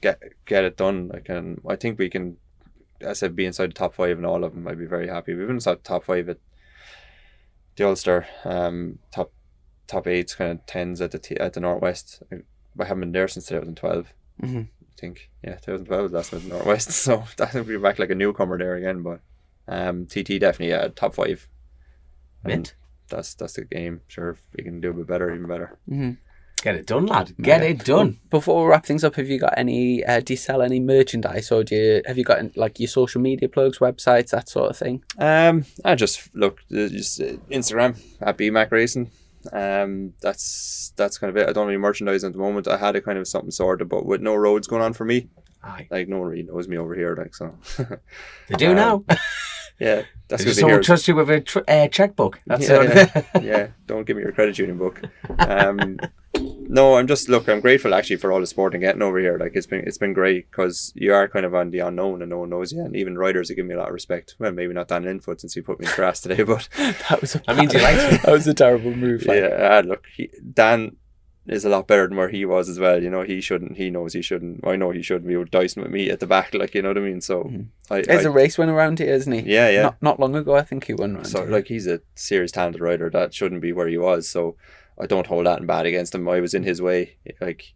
get it done. I think we can. As I said, be inside the top 5 in all of them. I'd be very happy. We've been inside the top 5 at the Ulster. Top 8s, kind of 10s at the Northwest. I haven't been there since 2012. Mm-hmm. I think 2012 was last time at the Northwest. So that'll be back like a newcomer there again. But TT definitely top 5. Mint. That's the game. Sure, if we can do a bit better, even better. Mm-hmm. Get it done, lad. Get it done. Before we wrap things up, have you got any? Do you sell any merchandise, or have you got like your social media plugs, websites, that sort of thing? I just Instagram at BMac Racing. That's kind of it. I don't have any merchandise at the moment. I had a kind of something sorted, but with no roads going on for me, Aye. like no one really knows me over here, like so. They do now. Yeah, that's They good just to hear. don't trust you with a checkbook. That's Yeah, don't give me your credit union book. No, I'm grateful actually for all the support I'm getting over here. Like it's been great because you are kind of on the unknown and no one knows you, and even riders have given me a lot of respect. Well, maybe not Dan Linfoot since he put me in grass today, but I mean, do you like it? That was a terrible move. Like. yeah, Dan is a lot better than where he was as well. You know, he shouldn't. He knows he shouldn't. I know he shouldn't be dicing with me at the back. Like, you know what I mean. So, There's a race winner around here, isn't he? Yeah. Not long ago, I think he won round So, here. like, he's a serious talented rider that shouldn't be where he was. So, I don't hold that in bad against him. I was in his way. Like,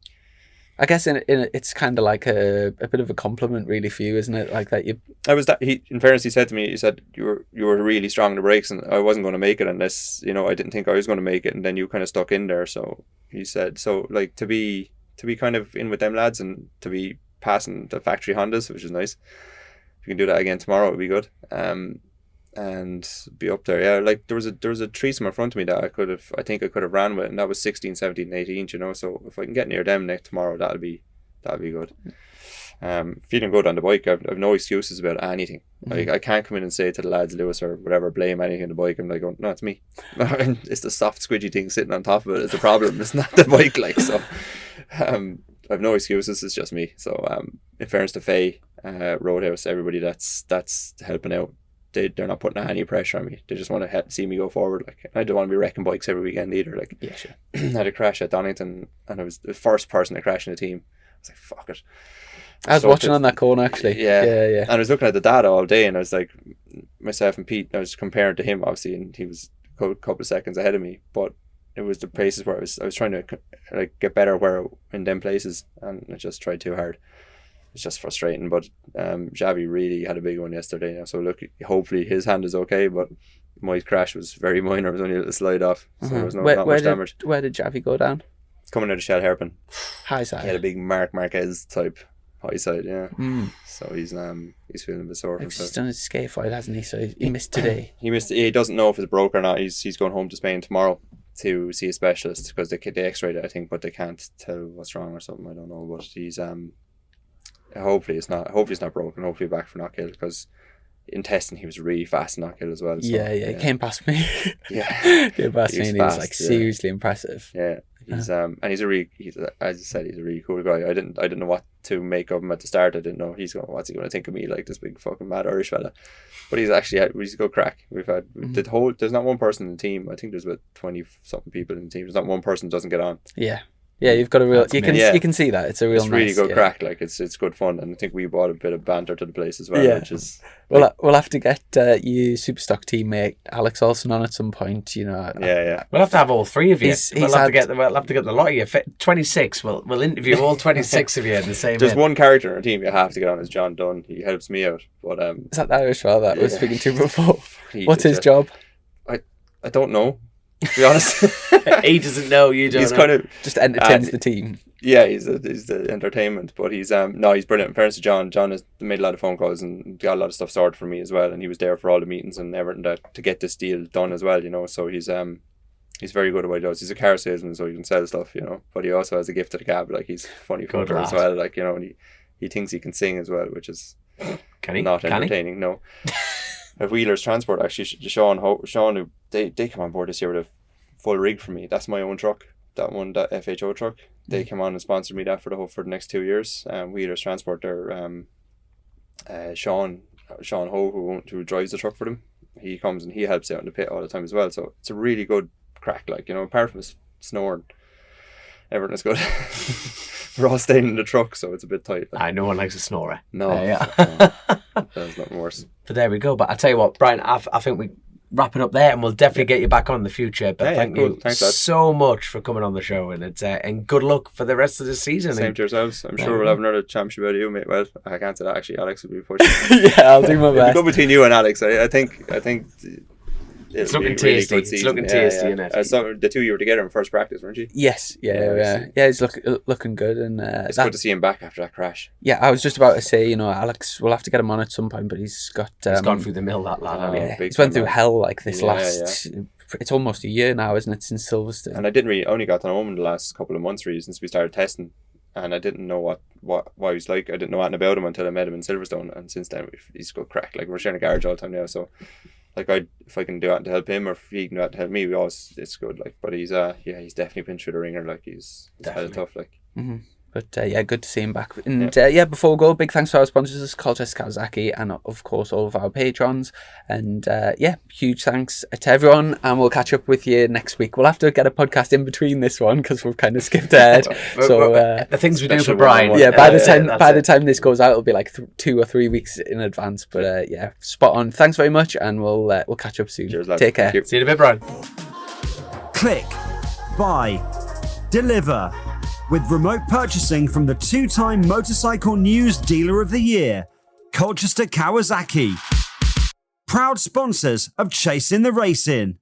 I guess it's kind of like a bit of a compliment, really, for you, isn't it? Like that you. In fairness, he said to me, he said you were really strong in the brakes, and I wasn't going to make it unless I didn't think I was going to make it, and then you kind of stuck in there. So he said, like to be kind of in with them lads and to be passing the factory Hondas, which is nice. If you can do that again tomorrow, it would be good. And be up there. Yeah, like there was a threesome in front of me that I think I could have ran with, and that was 16, 17, 18. So if I can get near them tomorrow, that'll be good. Feeling good on the bike. I've no excuses about anything. Like I can't come in and say to the lads, Lewis or whatever, blame anything on the bike. I'm like, oh, no, it's me. It's the soft squidgy thing sitting on top of it. It's a problem. It's not the bike. Like so, I've no excuses. It's just me. So in fairness to Faye, Roadhouse, everybody that's helping out. They're not putting any pressure on me. They just want to see me go forward. Like I don't want to be wrecking bikes every weekend either. Like Yeah, sure. I had a crash at Donington, and I was the first person to crash in the team. I was like, fuck it. I was watching on that corner actually. Yeah. Yeah. And I was looking at the data all day, and I was like, myself and Pete, I was comparing to him obviously, and he was a couple of seconds ahead of me. But it was the places where I was trying to like get better where in them places, and I just tried too hard. It's just frustrating, but Xavi really had a big one yesterday now, so look, hopefully his hand is okay, but my crash was very minor. It was only a little slide off, so there was not much damage. Where did Javi go down? It's coming out of Shell Hairpin. High side. He had a big Mark Marquez type high side, yeah. So he's feeling a bit sore. He's done his skate fight, hasn't he? So he missed today. He doesn't know if it's broke or not. He's going home to Spain tomorrow to see a specialist because they x-rayed it, I think, but they can't tell what's wrong or something. I don't know, but he's hopefully it's not broken. Hopefully back for knockhill, because in testing he was really fast in knockhill as well. So, yeah. He came past me. Yeah, came past me, and he was like seriously impressive. Yeah, he's and he's as I said, he's a really cool guy. I didn't know what to make of him at the start. I didn't know what's he going to think of me, like this big fucking mad Irish fella. But he's a good crack. We've had there's not one person in the team. I think there's about 20 something people in the team. There's not one person who doesn't get on. Yeah, you've got a real. You can see that it's a real. It's really nice, good crack. Like it's good fun, and I think we brought a bit of banter to the place as well. Yeah. Which is we'll have to get you Superstock teammate Alex Olsen on at some point. Yeah. We'll have to have all three of you. We'll have to get the lot of you. 26. We'll interview all 26 of you in the same. There's one character in our team you have to get on is John Dunn. He helps me out, but is that the Irish fella that I was speaking to before? What's his job? I don't know. To be honest, He doesn't know, you don't he's know. kind of Just entertains the team. yeah. He's the entertainment, but he's no, he's brilliant. In fairness to John, John has made a lot of phone calls and got a lot of stuff sorted for me as well, and he was there for all the meetings and everything to get this deal done as well. You know, so he's very good at what he does. He's a car salesman, so he can sell stuff. You know, but he also has a gift of the gab. Like he's funny Good as lad. well. Like, you know, and he thinks he can sing as well, which is Can he? not Can he? entertaining. No. At Wheeler's Transport, actually, Sean, who they come on board this year with a full rig for me. That's my own truck. That FHO truck. They came on and sponsored me that for the next 2 years. Wheeler's Transport, they're Sean Ho, who drives the truck for them. He comes and he helps out in the pit all the time as well. So it's a really good crack. Like, you know, apart from his snoring, everything is good. We're all staying in the truck, so it's a bit tight. Like. No one likes a snorer. No, Yeah. there's nothing worse. But there we go. But I tell you what, Brian, I think we wrap it up there, and we'll definitely get you back on in the future. But thank cool. you Thanks, lad. so much for coming on the show, and it's and good luck for the rest of the season. Same And to yourselves. I'm There sure we we'll go. have another championship out of you, mate. Well, I can't say that actually. Alex will be pushing. Yeah, I'll do my It'll best. go between you and Alex. I think It's it'll be looking a really tasty. good It's season. looking tasty, isn't it? So the two of you were together in first practice, weren't you? Yes, yeah. He's looking good, and It's good to see him back after that crash. yeah, I was just about to say, you know, Alex, we'll have to get him on at some point, but he's got He's gone through the mill, that lad. hasn't he? yeah, big he's went time, through man. hell like this Yeah, last. It's almost a year now, isn't it, since Silverstone? And I only got to know him in the last couple of months really since we started testing, and I didn't know what he was like. I didn't know anything about him until I met him in Silverstone, and since then he's good crack. Like, we're sharing a garage all the time now, so like if I can do anything to help him or if he can do anything to help me, it's good. Like, but he's definitely been through the ringer. Like, he's had it tough. Like. Mm-hmm. But yeah, good to see him back. And before we go, big thanks to our sponsors, Colchester, Kawasaki, and of course all of our patrons. And huge thanks to everyone. And we'll catch up with you next week. We'll have to get a podcast in between this one because we've kind of skipped ahead. So the things we do for special Brian. one-on-one. yeah, that's by the it. time this goes out, it'll be like 2 or 3 weeks in advance. But spot on. Thanks very much, and we'll catch up soon. Cheers, lads. Take care. Thank you. See you in a bit, Brian. Click, buy, deliver. With remote purchasing from the 2-time Motorcycle News Dealer of the Year, Colchester Kawasaki. Proud sponsors of Chasing the Racing.